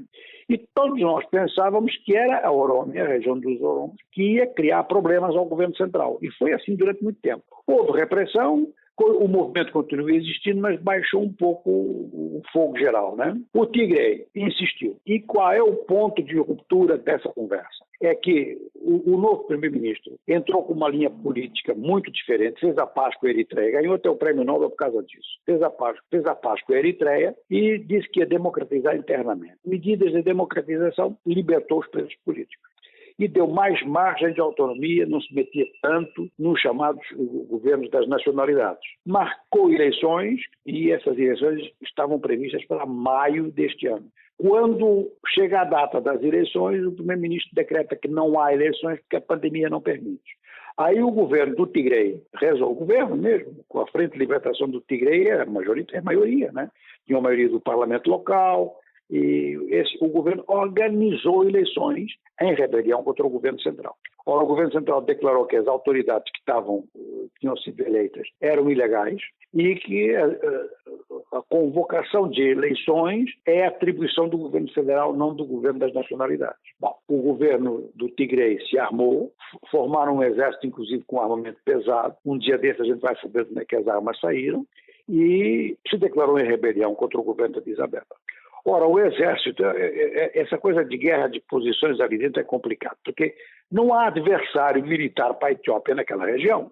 S4: E todos nós pensávamos que era a Orômia, a região dos Oromos, que ia criar problemas ao governo central. E foi assim durante muito tempo. Houve repressão, o movimento continua existindo, mas baixou um pouco o fogo geral, né? O Tigre insistiu. E qual é o ponto de ruptura dessa conversa? É que o novo primeiro-ministro entrou com uma linha política muito diferente, fez a paz com a Eritreia, ganhou até o prêmio Nobel por causa disso. Fez a paz com a Eritreia e disse que ia democratizar internamente. Medidas de democratização libertou os presos políticos. E deu mais margem de autonomia, não se metia tanto nos chamados governos das nacionalidades. Marcou eleições e essas eleições estavam previstas para maio deste ano. Quando chega a data das eleições, o primeiro-ministro decreta que não há eleições porque a pandemia não permite. Aí o governo do Tigre o governo mesmo, com a Frente de Libertação do Tigre, é maioria, né? Tinha a maioria do parlamento local, e o governo organizou eleições em rebelião contra o governo central. Ora, o governo central declarou que as autoridades que tinham sido eleitas eram ilegais e que a convocação de eleições é atribuição do governo federal, não do governo das nacionalidades. Bom, o governo do Tigre se armou, formaram um exército, inclusive com armamento pesado. Um dia desses a gente vai saber como é que as armas saíram e se declarou em rebelião contra o governo da Addis Abeba. Ora, o exército, essa coisa de guerra de posições ali dentro é complicado, porque não há adversário militar para a Etiópia naquela região.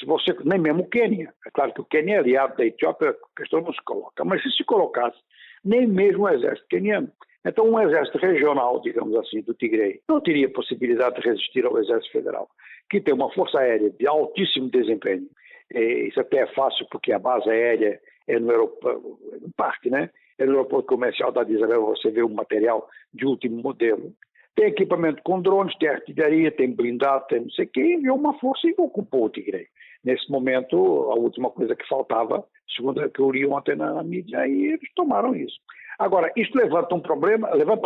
S4: se você, nem mesmo o Quênia, é claro que o Quênia é aliado da Etiópia, a questão não se coloca, mas se colocasse, nem mesmo o exército queniano. Então um exército regional, digamos assim, do Tigre, não teria possibilidade de resistir ao exército federal, que tem uma força aérea de altíssimo desempenho. Isso até é fácil porque a base aérea é no aeroporto, no parque, né? É no aeroporto comercial da Addis Abeba, você vê um material de último modelo. Tem equipamento com drones, tem artilharia, tem blindado, tem não sei o quê, e é uma força que ocupou o Tigre. Nesse momento, a última coisa que faltava, segundo o que eu li ontem na mídia, e eles tomaram isso. Agora, isto levanta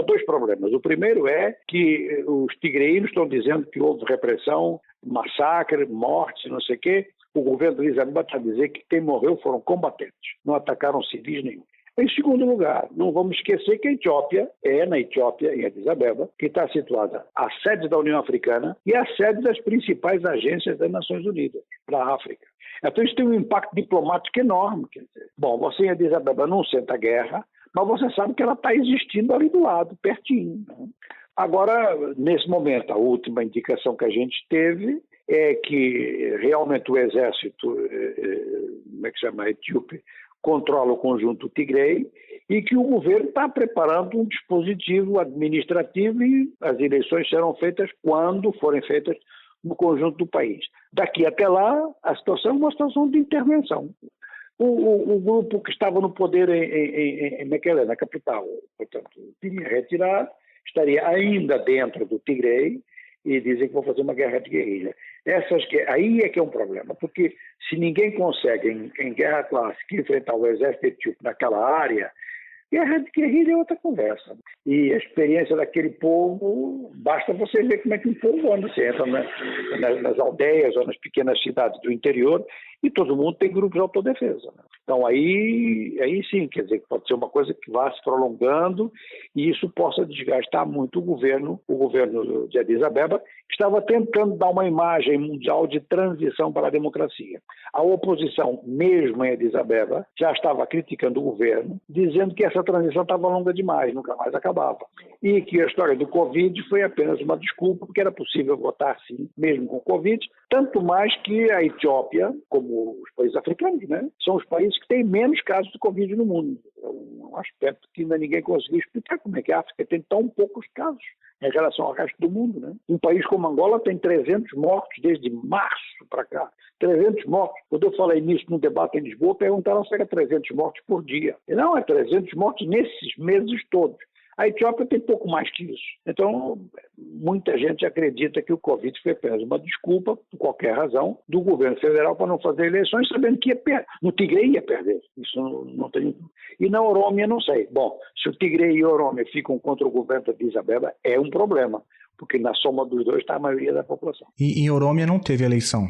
S4: dois problemas. O primeiro é que os tigreanos estão dizendo que houve repressão, massacre, mortes, não sei o quê. O governo de Addis Abeba está a dizer que quem morreu foram combatentes, não atacaram civis nenhum. Em segundo lugar, não vamos esquecer que a Etiópia na Etiópia, em Addis Abeba, que está situada a sede da União Africana e a sede das principais agências das Nações Unidas para a África. Então isso tem um impacto diplomático enorme. Quer dizer, bom, você em Addis Abeba não sente a guerra, mas você sabe que ela está existindo ali do lado, pertinho. Né? Agora, nesse momento, a última indicação que a gente teve é que realmente o exército, como é que chama, etíope, controla o conjunto Tigre e que o governo está preparando um dispositivo administrativo e as eleições serão feitas quando forem feitas no conjunto do país. Daqui até lá, a situação é uma situação de intervenção. O grupo que estava no poder em Mekele, na capital, portanto, iria retirar, estaria ainda dentro do Tigre e dizem que vão fazer uma guerra de guerrilha. Aí é que é um problema, porque se ninguém consegue, em guerra clássica, enfrentar o exército etíope naquela área, guerra de guerrilha é outra conversa. E a experiência daquele povo, basta você ver como é que o povo anda. Você entra nas aldeias ou nas pequenas cidades do interior e todo mundo tem grupos de autodefesa. Né? Então aí sim, quer dizer, pode ser uma coisa que vá se prolongando e isso possa desgastar muito o governo de Addis Abeba, que estava tentando dar uma imagem mundial de transição para a democracia. A oposição, mesmo em Addis Abeba, já estava criticando o governo, dizendo que essa transição estava longa demais, nunca mais acabava. E que a história do Covid foi apenas uma desculpa, porque era possível votar sim, mesmo com o Covid, tanto mais que a Etiópia, como os países africanos, né, são os países que têm menos casos de Covid no mundo. É um aspecto que ainda ninguém conseguiu explicar como é que a África tem tão poucos casos em relação ao resto do mundo. Né? Um país como Angola tem 300 mortos desde março para cá. 300 mortos. Quando eu falei nisso no debate em Lisboa, perguntaram se era 300 mortos por dia. E não, é 300 mortos nesses meses todos. A Etiópia tem pouco mais que isso. Então, muita gente acredita que o Covid foi apenas uma desculpa, por qualquer razão, do governo federal para não fazer eleições, sabendo que no Tigre ia perder. Isso não tem. E na Orômia, não sei. Bom, se o Tigre e a Orômia ficam contra o governo de Addis Abeba, é um problema, porque na soma dos dois está a maioria da população.
S2: E em Orômia não teve eleição?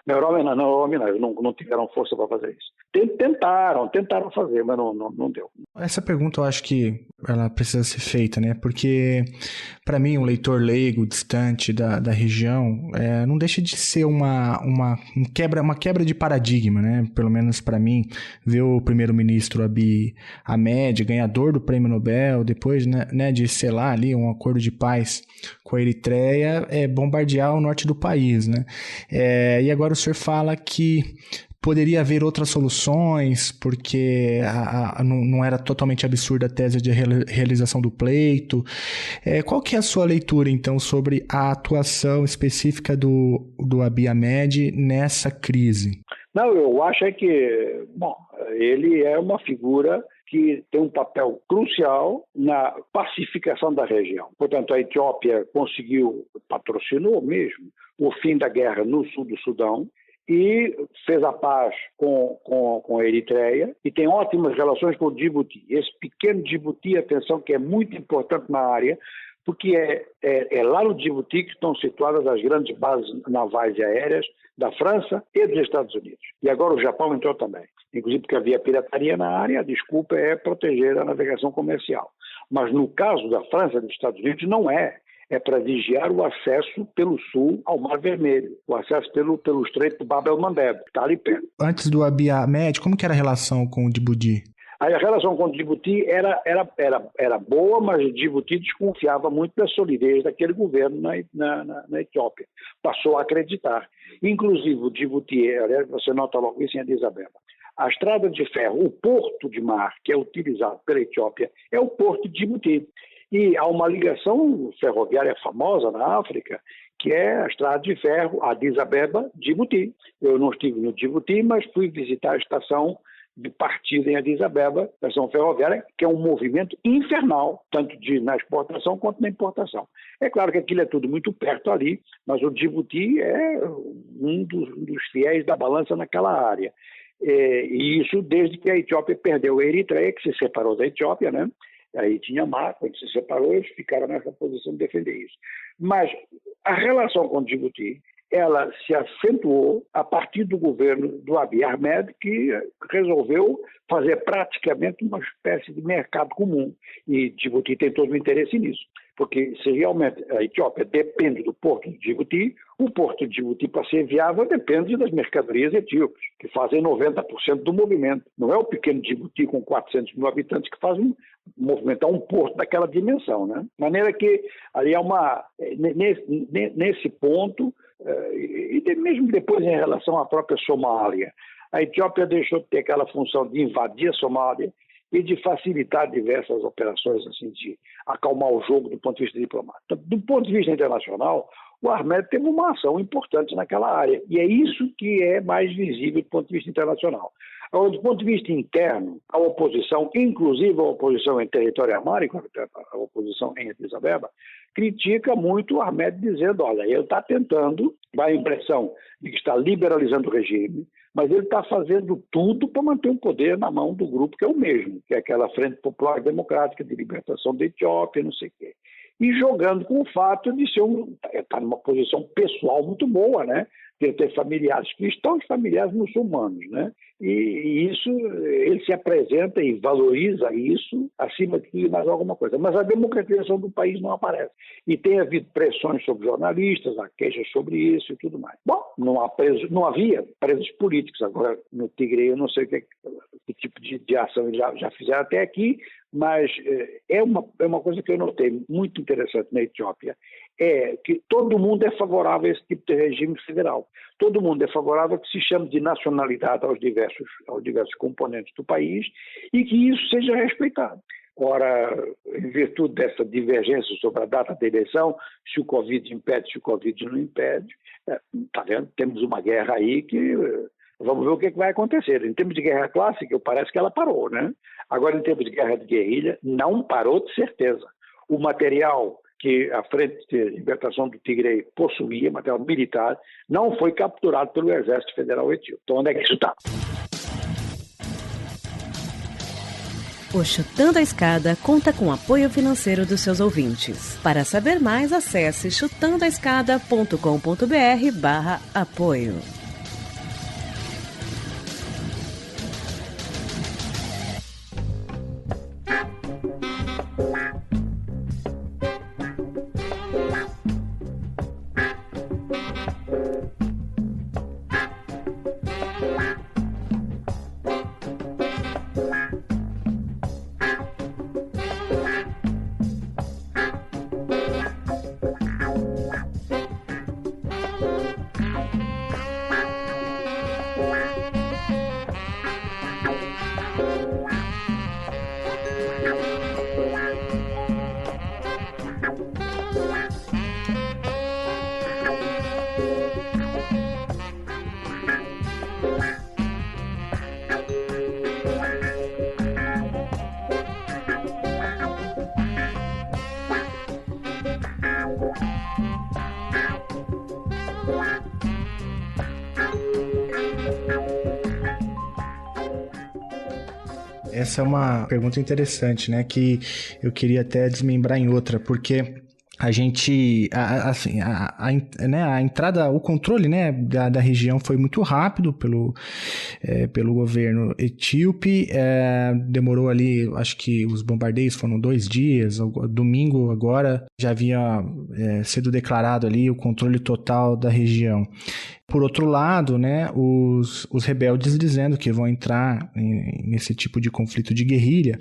S4: Na Orômia não tiveram força para fazer isso. Tentaram fazer, mas não deu.
S2: Essa pergunta eu acho que ela precisa ser feita, né? Porque, para mim, um leitor leigo, distante da região, não deixa de ser uma quebra de paradigma, né? Pelo menos para mim, ver o primeiro-ministro Abiy Ahmed, ganhador do Prêmio Nobel, depois, né, de selar ali um acordo de paz com a Eritreia, bombardear o norte do país, né? E agora o senhor fala que poderia haver outras soluções, porque não era totalmente absurda a tese de realização do pleito. Qual que é a sua leitura, então, sobre a atuação específica do Abiy Ahmed nessa crise?
S4: Não, eu acho que, ele é uma figura que tem um papel crucial na pacificação da região. Portanto, a Etiópia patrocinou mesmo o fim da guerra no sul do Sudão, e fez a paz com a Eritreia e tem ótimas relações com o Djibouti. Esse pequeno Djibouti, atenção, que é muito importante na área, porque é lá no Djibouti que estão situadas as grandes bases navais e aéreas da França e dos Estados Unidos. E agora o Japão entrou também. Inclusive porque havia pirataria na área, a desculpa é proteger a navegação comercial. Mas no caso da França e dos Estados Unidos não é. É para vigiar o acesso pelo sul ao Mar Vermelho, o acesso pelo Estreito de Bab el-Mandeb, que está ali perto.
S2: Antes do Abiy Ahmed, como que era a relação com o Djibouti?
S4: A relação com Djibouti era boa, mas Djibouti desconfiava muito da solidez daquele governo na Etiópia. Passou a acreditar. Inclusive, o Djibouti, aliás, você nota logo isso em Addis Abeba, a estrada de ferro, o porto de mar que é utilizado pela Etiópia é o porto de Djibouti. E há uma ligação ferroviária famosa na África, que é a estrada de ferro Addis Abeba-Djibouti. Eu não estive no Djibouti, mas fui visitar a estação de partida em Addis Abeba, estação ferroviária, que é um movimento infernal, tanto na exportação quanto na importação. É claro que aquilo é tudo muito perto ali, mas o Djibouti é um dos fiéis da balança naquela área. E isso desde que a Etiópia perdeu a Eritreia, que se separou da Etiópia, né? Aí tinha mar, quando se separou, eles ficaram nessa posição de defender isso. Mas a relação com o Djibouti, ela se acentuou a partir do governo do Abiy Ahmed, que resolveu fazer praticamente uma espécie de mercado comum. E Djibouti tem todo o interesse nisso, porque se realmente a Etiópia depende do porto de Djibouti, o porto de Djibouti, para ser viável, depende das mercadorias etíopes, que fazem 90% do movimento. Não é o pequeno Djibouti com 400 mil habitantes que faz movimentar um porto daquela dimensão, né? De maneira que ali nesse ponto, e mesmo depois em relação à própria Somália, a Etiópia deixou de ter aquela função de invadir a Somália e de facilitar diversas operações, assim, de acalmar o jogo do ponto de vista diplomático. Do ponto de vista internacional, o Ahmed teve uma ação importante naquela área, e é isso que é mais visível do ponto de vista internacional. Agora, do ponto de vista interno, a oposição, inclusive a oposição em território amárico, a oposição em Addis Abeba, critica muito o Ahmed, dizendo, olha, ele está tentando, dá a impressão de que está liberalizando o regime, mas ele está fazendo tudo para manter o poder na mão do grupo que é o mesmo, que é aquela Frente Popular Democrática de Libertação da Etiópia, não sei o quê. E jogando com o fato de estar numa posição pessoal muito boa, né? De ter familiares cristãos e familiares muçulmanos, né? E isso, ele se apresenta e valoriza isso acima de tudo e mais alguma coisa. Mas a democratização do país não aparece. E tem havido pressões sobre jornalistas, há queixas sobre isso e tudo mais. Bom, não havia presos políticos. Agora, no Tigre, eu não sei que tipo de ação eles já fizeram até aqui, mas é uma coisa que eu notei muito interessante na Etiópia, é que todo mundo é favorável a esse tipo de regime federal. Todo mundo é favorável a que se chame de nacionalidade aos diversos componentes do país e que isso seja respeitado. Ora, em virtude dessa divergência sobre a data da eleição, se o Covid impede, se o Covid não impede, está vendo? Temos uma guerra aí que vamos ver o que vai acontecer. Em termos de guerra clássica, parece que ela parou, né? Agora, em termos de guerra de guerrilha, não parou de certeza. O material que a Frente de Libertação do Tigre possuía, material militar, não foi capturado pelo Exército Federal Etíope. Então, onde é que isso está?
S6: O Chutando a Escada conta com apoio financeiro dos seus ouvintes. Para saber mais, acesse chutandoaescada.com.br/apoio.
S2: Essa é uma pergunta interessante, né? Que eu queria até desmembrar em outra, porque a gente, a entrada, o controle, né, da região foi muito rápido pelo governo etíope, demorou ali, acho que os bombardeios foram 2 dias, domingo agora já havia sido declarado ali o controle total da região. por outro lado, né, os rebeldes dizendo que vão entrar nesse tipo de conflito de guerrilha.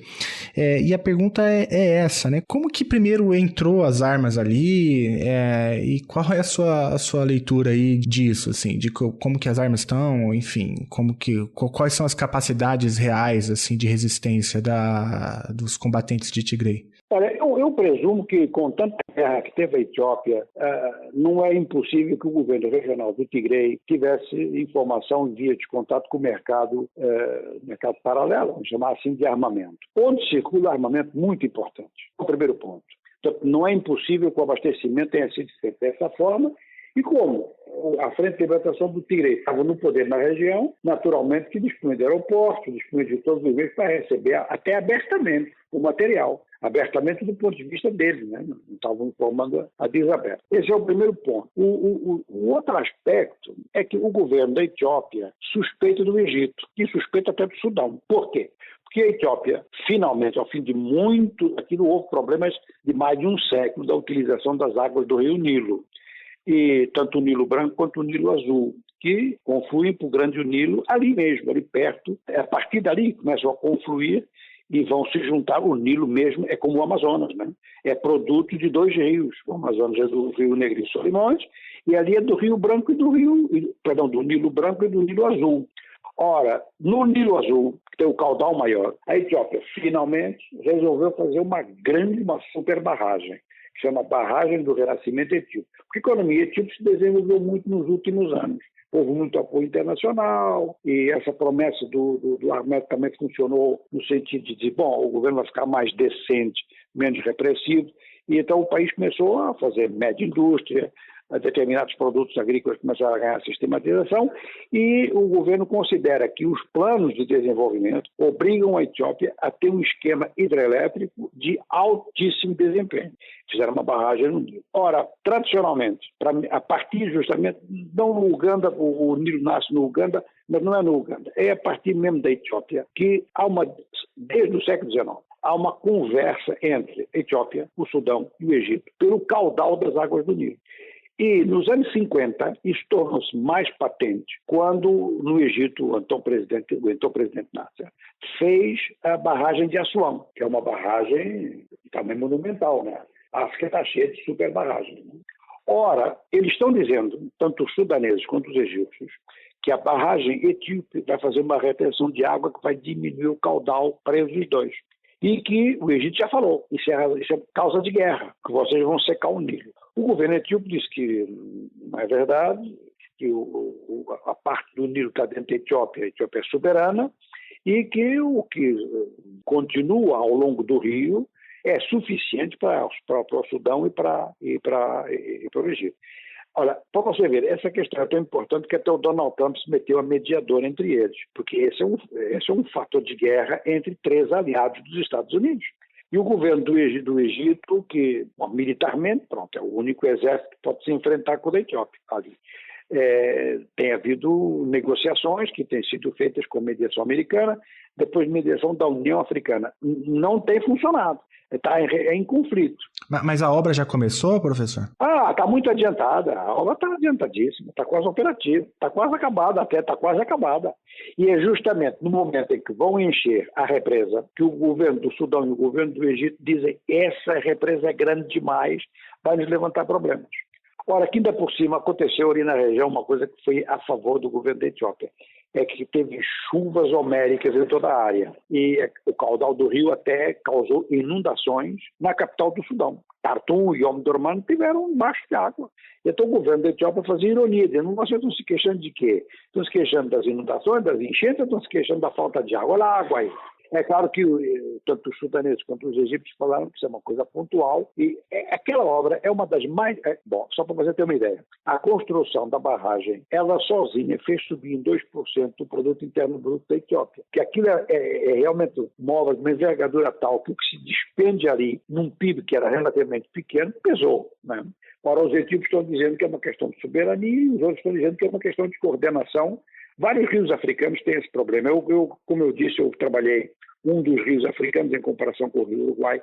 S2: E a pergunta é essa, né? Como que primeiro entrou as armas ali e qual é a sua leitura aí disso, assim, de como que as armas estão, enfim, quais são as capacidades reais, assim, de resistência dos combatentes de Tigray?
S4: Olha, eu presumo que com tanta guerra que teve a Etiópia, não é impossível que o governo regional do Tigray tivesse informação em via de contato com o mercado paralelo, vamos chamar assim, de armamento. Onde circula armamento muito importante. O primeiro ponto. Portanto, não é impossível que o abastecimento tenha sido feito dessa forma. E como a Frente de Libertação do Tigray estava no poder na região, naturalmente que dispunha de aeroportos, dispunha de todos os meios para receber até abertamente o material, abertamente do ponto de vista deles, né? Não estavam informando a desaberto. Esse é o primeiro ponto. O outro aspecto é que o governo da Etiópia suspeita do Egito e suspeita até do Sudão. Por quê? Porque a Etiópia, finalmente, ao fim de aquilo houve problemas de mais de um século da utilização das águas do rio Nilo. E tanto o Nilo Branco quanto o Nilo Azul, que confluem para o Grande Nilo ali mesmo, ali perto. A partir dali começam a confluir e vão se juntar. O Nilo mesmo é como o Amazonas, né? É produto de dois rios. O Amazonas é do Rio Negro e Solimões, e ali é do Rio Branco e do Nilo Branco e do Nilo Azul. Ora, no Nilo Azul, que tem o caudal maior, a Etiópia finalmente resolveu fazer uma super barragem, que chama Barragem do Renascimento Etíope. Porque a economia etíope se desenvolveu muito nos últimos anos. Houve muito apoio internacional e essa promessa do armamento também funcionou no sentido de dizer, bom, o governo vai ficar mais decente, menos repressivo, e então o país começou a fazer média indústria, determinados produtos agrícolas começaram a ganhar sistematização e o governo considera que os planos de desenvolvimento obrigam a Etiópia a ter um esquema hidrelétrico de altíssimo desempenho. Fizeram uma barragem no Nilo. Ora, tradicionalmente, a partir justamente, não no Uganda, o Nilo nasce no Uganda, mas não é no Uganda, é a partir mesmo da Etiópia que desde o século XIX, há uma conversa entre a Etiópia, o Sudão e o Egito pelo caudal das águas do Nilo. E nos anos 50, isso tornou-se mais patente quando, no Egito, o então presidente Nasser fez a barragem de Assuã, que é uma barragem também monumental, né? A África está cheia de super barragens. Né? Ora, eles estão dizendo, tanto os sudaneses quanto os egípcios, que a barragem etíope vai fazer uma retenção de água que vai diminuir o caudal para eles dois. E que o Egito já falou, isso é causa de guerra, que vocês vão secar o Nilo. O governo etíope disse que não é verdade, que a parte do Nilo está dentro da Etiópia, a Etiópia é soberana, e que o que continua ao longo do rio é suficiente para o Sudão e para o Egito. Olha, para você ver, essa questão é tão importante que até o Donald Trump se meteu a mediador entre eles, porque esse é um fator de guerra entre três aliados dos Estados Unidos. E o governo do Egito, que militarmente, pronto, é o único exército que pode se enfrentar com o da Etiópia ali. Tem havido negociações que têm sido feitas com mediação americana, depois mediação da União Africana. Não tem funcionado, está em conflito.
S2: Mas a obra já começou, professor?
S4: Está muito adiantada, a obra está adiantadíssima, está quase operativa, está quase acabada até, está quase acabada. E é justamente no momento em que vão encher a represa que o governo do Sudão e o governo do Egito dizem essa represa é grande demais, vai nos levantar problemas. Ora, que ainda por cima aconteceu ali na região uma coisa que foi a favor do governo da Etiópia, é que teve chuvas homéricas em toda a área e o caudal do rio até causou inundações na capital do Sudão. Khartoum e Omdurman tiveram embaixo de água. Então o governo da Etiópia fazia ironia, dizendo, vocês estão se queixando de quê? Estão se queixando das inundações, das enchentes, estão se queixando da falta de água? Olha a água aí. É claro que tanto os sudaneses quanto os egípcios falaram que isso é uma coisa pontual e aquela obra é uma das mais... Bom, só para você ter uma ideia, a construção da barragem, ela sozinha fez subir em 2% o produto interno bruto da Etiópia, que aquilo é realmente uma obra de uma envergadura tal que o que se despende ali num PIB que era relativamente pequeno, pesou, né? Ora, os etíopes estão dizendo que é uma questão de soberania e os outros estão dizendo que é uma questão de coordenação. Vários rios africanos têm esse problema. Como eu disse, eu trabalhei um dos rios africanos em comparação com o rio Uruguai.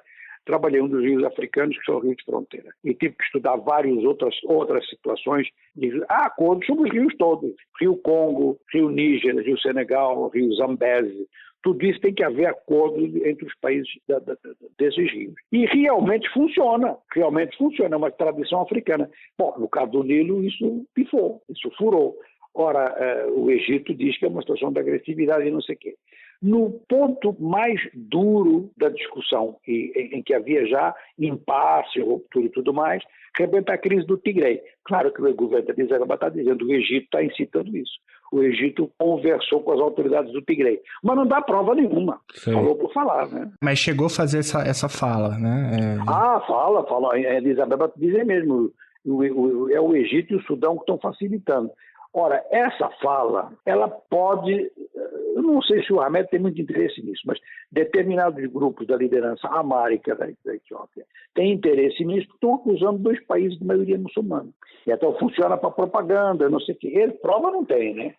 S4: trabalhei um dos rios africanos, que são rios de fronteira, e tive que estudar várias outras situações de acordos sobre os rios todos, Rio Congo, Rio Níger, Rio Senegal, Rio Zambeze. Tudo isso tem que haver acordo entre os países desses rios. E realmente funciona, é uma tradição africana. Bom, no caso do Nilo, isso pifou, isso furou. Ora, o Egito diz que é uma situação de agressividade e não sei o quê. No ponto mais duro da discussão, em que havia já impasse, ruptura e tudo mais, rebenta a crise do Tigre. Claro que o governo da Addis Abeba está dizendo que o Egito está incitando isso. O Egito conversou com as autoridades do Tigre. Mas não dá prova nenhuma. Sim. Falou por falar, né?
S2: Mas chegou a fazer essa fala, né?
S4: Fala. A Addis Abeba dizem mesmo, é o Egito e o Sudão que estão facilitando. Ora, essa fala, ela pode, eu não sei se o Ahmed tem muito interesse nisso, mas determinados grupos da liderança amárica da Etiópia têm interesse nisso porque estão acusando dois países de maioria muçulmana. E então funciona para propaganda, não sei o quê. Ele prova não tem, né?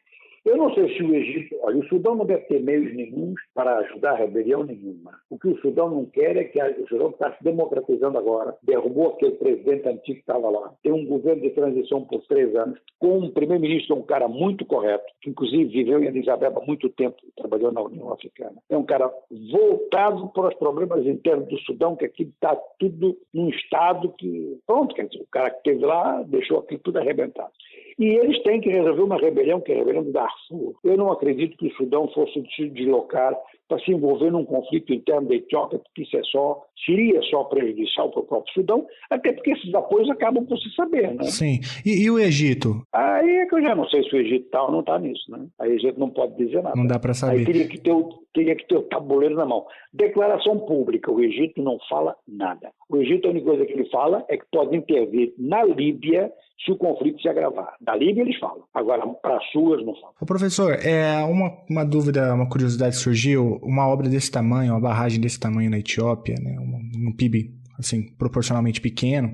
S4: Eu não sei se o Egito... Olha, o Sudão não deve ter meios nenhums para ajudar a rebelião nenhuma. O que o Sudão não quer é que o Sudão está se democratizando agora. Derrubou aquele presidente antigo que estava lá. Tem um governo de transição por 3 anos, com um primeiro-ministro, um cara muito correto, que inclusive viveu em Addis Abeba há muito tempo, trabalhou na União Africana. É um cara voltado para os problemas internos do Sudão, que aqui está tudo num estado que... Pronto, quer dizer, o cara que esteve lá deixou aquilo tudo arrebentado. E eles têm que resolver uma rebelião, que é a rebelião do Darfur. Eu não acredito que o Sudão fosse se deslocar para se envolver num conflito interno da Etiópia, porque isso seria só prejudicial para o próprio Sudão, até porque esses apoios acabam por se saber, né?
S2: Sim. E o Egito?
S4: Aí é que eu já não sei se o Egito está ou não está nisso, né? Aí o Egito não pode dizer nada.
S2: Não dá para saber.
S4: Aí teria que ter o tabuleiro na mão. Declaração pública, o Egito não fala nada. O Egito, a única coisa que ele fala é que pode intervir na Líbia se o conflito se agravar. Da Líbia eles falam. Agora, para as suas não falam.
S2: Ô, professor, uma dúvida, uma curiosidade surgiu. Uma obra desse tamanho, uma barragem desse tamanho na Etiópia, né, um PIB assim, proporcionalmente pequeno,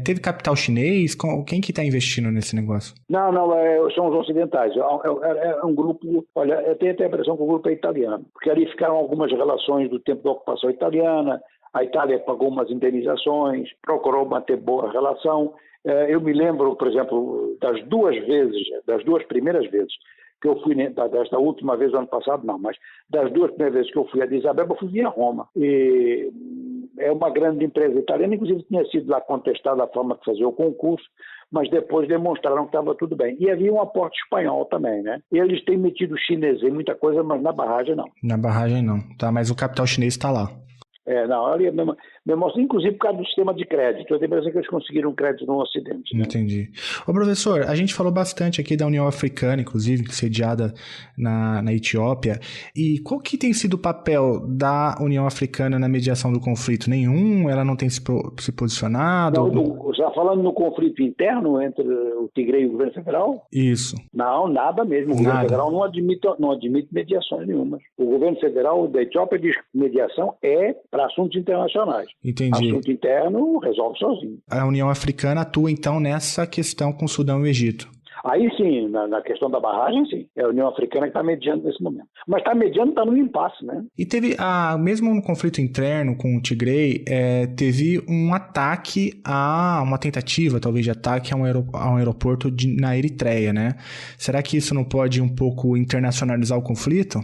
S2: teve capital chinês? Quem que está investindo nesse negócio?
S4: Não, são os ocidentais. É um grupo, olha, eu tenho até a impressão que o grupo é italiano, porque ali ficaram algumas relações do tempo da ocupação italiana, a Itália pagou umas indenizações, procurou manter boa relação. Eu me lembro, por exemplo, das duas primeiras vezes que eu fui, desta última vez, ano passado, não, mas das 2 primeiras vezes que eu fui a Addis Abeba, eu fui via Roma. E é uma grande empresa italiana, inclusive tinha sido lá contestada a forma de fazer o concurso, mas depois demonstraram que estava tudo bem. E havia um aporte espanhol também, né? Eles têm metido chinês em muita coisa, mas na barragem não.
S2: Na barragem não, tá? Mas o capital chinês está lá.
S4: Não, ali é mesmo, inclusive por causa do sistema de crédito. Eu tenho a impressão que eles conseguiram crédito no Ocidente. Né?
S2: Entendi. Ô, professor, a gente falou bastante aqui da União Africana, inclusive, sediada na Etiópia. E qual que tem sido o papel da União Africana na mediação do conflito? Nenhum? Ela não tem se posicionado?
S4: Você está falando no conflito interno entre o Tigre e o governo federal?
S2: Isso.
S4: Não, nada mesmo. O governo federal não admite mediações nenhuma. O governo federal da Etiópia diz que mediação é para assuntos internacionais.
S2: Entendi.
S4: Assunto interno resolve sozinho.
S2: A União Africana atua, então, nessa questão com o Sudão e o Egito.
S4: Aí sim, na questão da barragem, sim. É a União Africana que está mediando nesse momento. Mas está mediando, está no impasse, né?
S2: E teve, mesmo no conflito interno com o Tigre, teve um ataque uma tentativa, talvez, de ataque a um aeroporto na Eritreia, né? Será que isso não pode um pouco internacionalizar o conflito?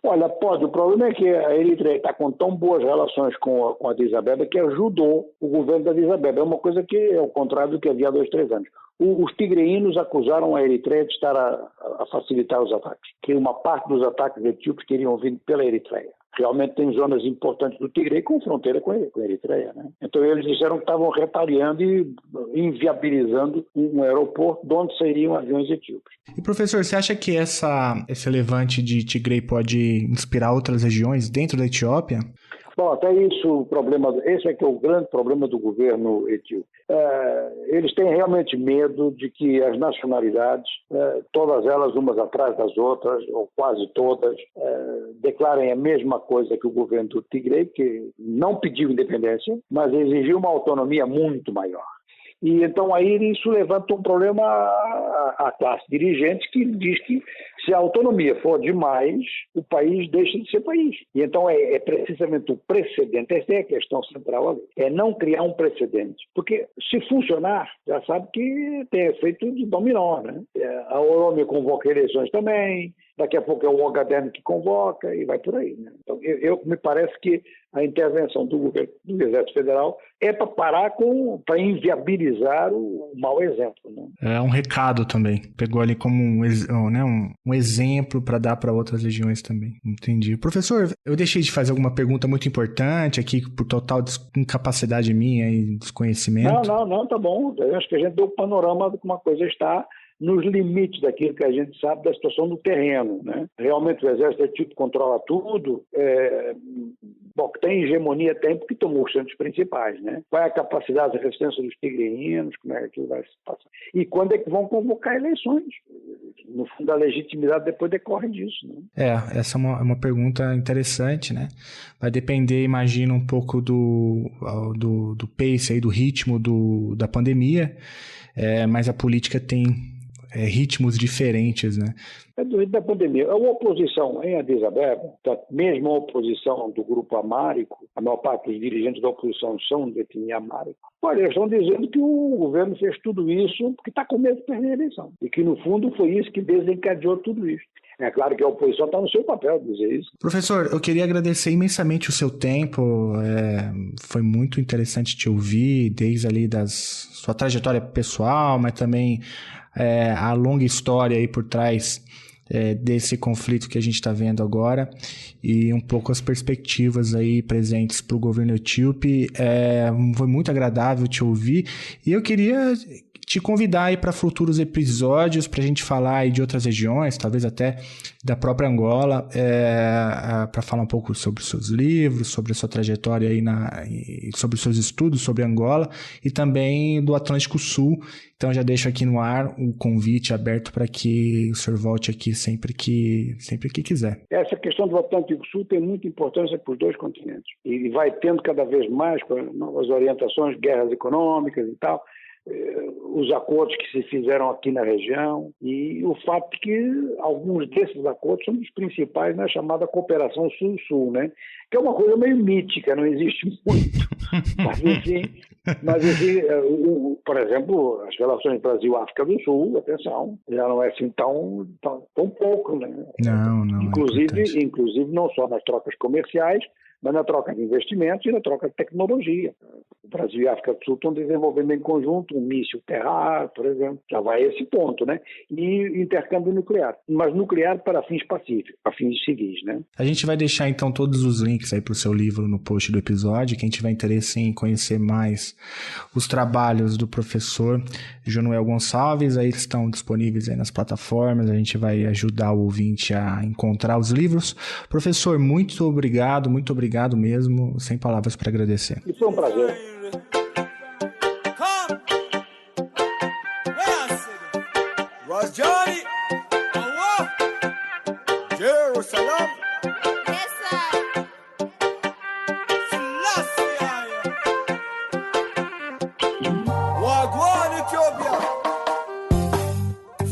S4: Olha, pode. O problema é que a Eritreia está com tão boas relações com a Addis Abeba que ajudou o governo da Addis Abeba. É uma coisa que é ao contrário do que havia há 2, 3 anos. Os tigreínos acusaram a Eritreia de estar a facilitar os ataques, que uma parte dos ataques etíopes teriam vindo pela Eritreia. Realmente tem zonas importantes do Tigre com fronteira com a Eritreia, né? Então eles disseram que estavam retaliando e inviabilizando um aeroporto de onde sairiam aviões etíopes.
S2: E professor, você acha que esse levante de Tigre pode inspirar outras regiões dentro da Etiópia?
S4: Bom, até isso, esse é que é o grande problema do governo etíope. Eles têm realmente medo de que as nacionalidades, todas elas umas atrás das outras, ou quase todas, declarem a mesma coisa que o governo do Tigre, que não pediu independência, mas exigiu uma autonomia muito maior. E então aí isso levanta um problema à classe dirigente que diz que Se a autonomia for demais, o país deixa de ser país. E então é precisamente o precedente, essa é a questão central ali, é não criar um precedente. Porque se funcionar, já sabe que tem efeito de dominó, né? A ONU convoca eleições também, daqui a pouco é o Ogaden que convoca e vai por aí, né? Então, me parece que a intervenção do Exército Federal é para parar para inviabilizar o mau exemplo, né?
S2: É um recado também. Pegou ali como um exemplo para dar para outras regiões também. Entendi. Professor, eu deixei de fazer alguma pergunta muito importante aqui por total incapacidade minha e desconhecimento.
S4: Não, tá bom. Eu acho que a gente deu o panorama de como a coisa está nos limites daquilo que a gente sabe da situação do terreno, né? Realmente o Exército controla tudo, tem hegemonia, tem porque tomou os centros principais, né? Qual é a capacidade de resistência dos tigrinos, como é que aquilo vai se passar? E quando é que vão convocar eleições? No fundo, a legitimidade depois decorre disso, né?
S2: Essa é uma pergunta interessante, né? Vai depender, imagino, um pouco do pace aí, do ritmo da pandemia, mas a política tem ritmos diferentes, né?
S4: É do ritmo da pandemia. A oposição em Addis Abeba, mesmo a oposição do grupo amárico, a maior parte dos dirigentes da oposição são de etnia amárica. Olha, eles estão dizendo que o governo fez tudo isso porque está com medo de perder a eleição. E que, no fundo, foi isso que desencadeou tudo isso. É claro que a oposição está no seu papel de dizer isso.
S2: Professor, eu queria agradecer imensamente o seu tempo. Foi muito interessante te ouvir, desde ali sua trajetória pessoal, mas também a longa história aí por trás desse conflito que a gente está vendo agora e um pouco as perspectivas aí presentes para o governo etíope. Foi muito agradável te ouvir e eu queria te convidar aí para futuros episódios para a gente falar aí de outras regiões, talvez até da própria Angola, para falar um pouco sobre os seus livros, sobre a sua trajetória aí sobre os seus estudos sobre Angola e também do Atlântico Sul. Então já deixo aqui no ar o convite aberto para que o senhor volte aqui sempre que quiser.
S4: Essa questão do Atlântico Sul tem muita importância para os dois continentes e vai tendo cada vez mais com as novas orientações, guerras econômicas e tal, os acordos que se fizeram aqui na região e o fato de que alguns desses acordos são dos principais na chamada cooperação Sul-Sul, né? Que é uma coisa meio mítica, não existe muito. Mas enfim, por exemplo, as relações Brasil-África do Sul, atenção, já não é assim tão pouco, né?
S2: Não.
S4: Inclusive não só nas trocas comerciais, mas na troca de investimentos e na troca de tecnologia. O Brasil e a África do Sul estão desenvolvendo em conjunto um míssil terra-ar, por exemplo. Já vai a esse ponto, né? E intercâmbio nuclear. Mas nuclear para fins pacíficos, para fins civis, né?
S2: A gente vai deixar, então, todos os links aí para o seu livro no post do episódio. Quem tiver interesse em conhecer mais os trabalhos do professor Jonuel Gonçalves, aí estão disponíveis aí nas plataformas. A gente vai ajudar o ouvinte a encontrar os livros. Professor, muito obrigado mesmo, sem palavras para agradecer.
S4: Foi um prazer.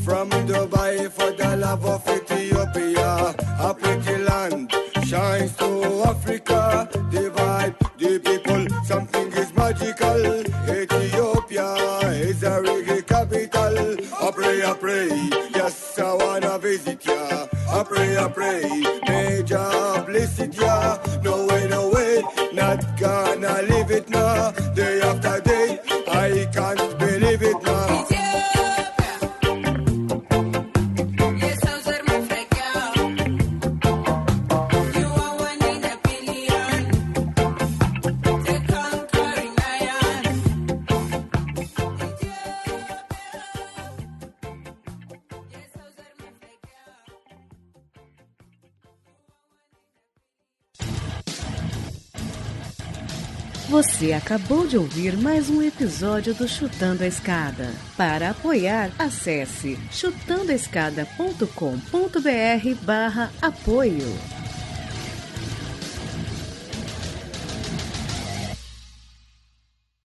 S5: From Dubai for the love of Ethiopia, a pretty land shines to Africa, the vibe, the people, something is magical. Ethiopia is a reggae capital. I pray, yes, I wanna visit ya. I pray, major blessed ya. No way, not gonna leave it now. Day after day, I can't believe it now.
S6: Você acabou de ouvir mais um episódio do Chutando a Escada. Para apoiar, acesse chutandoaescada.com.br/apoio.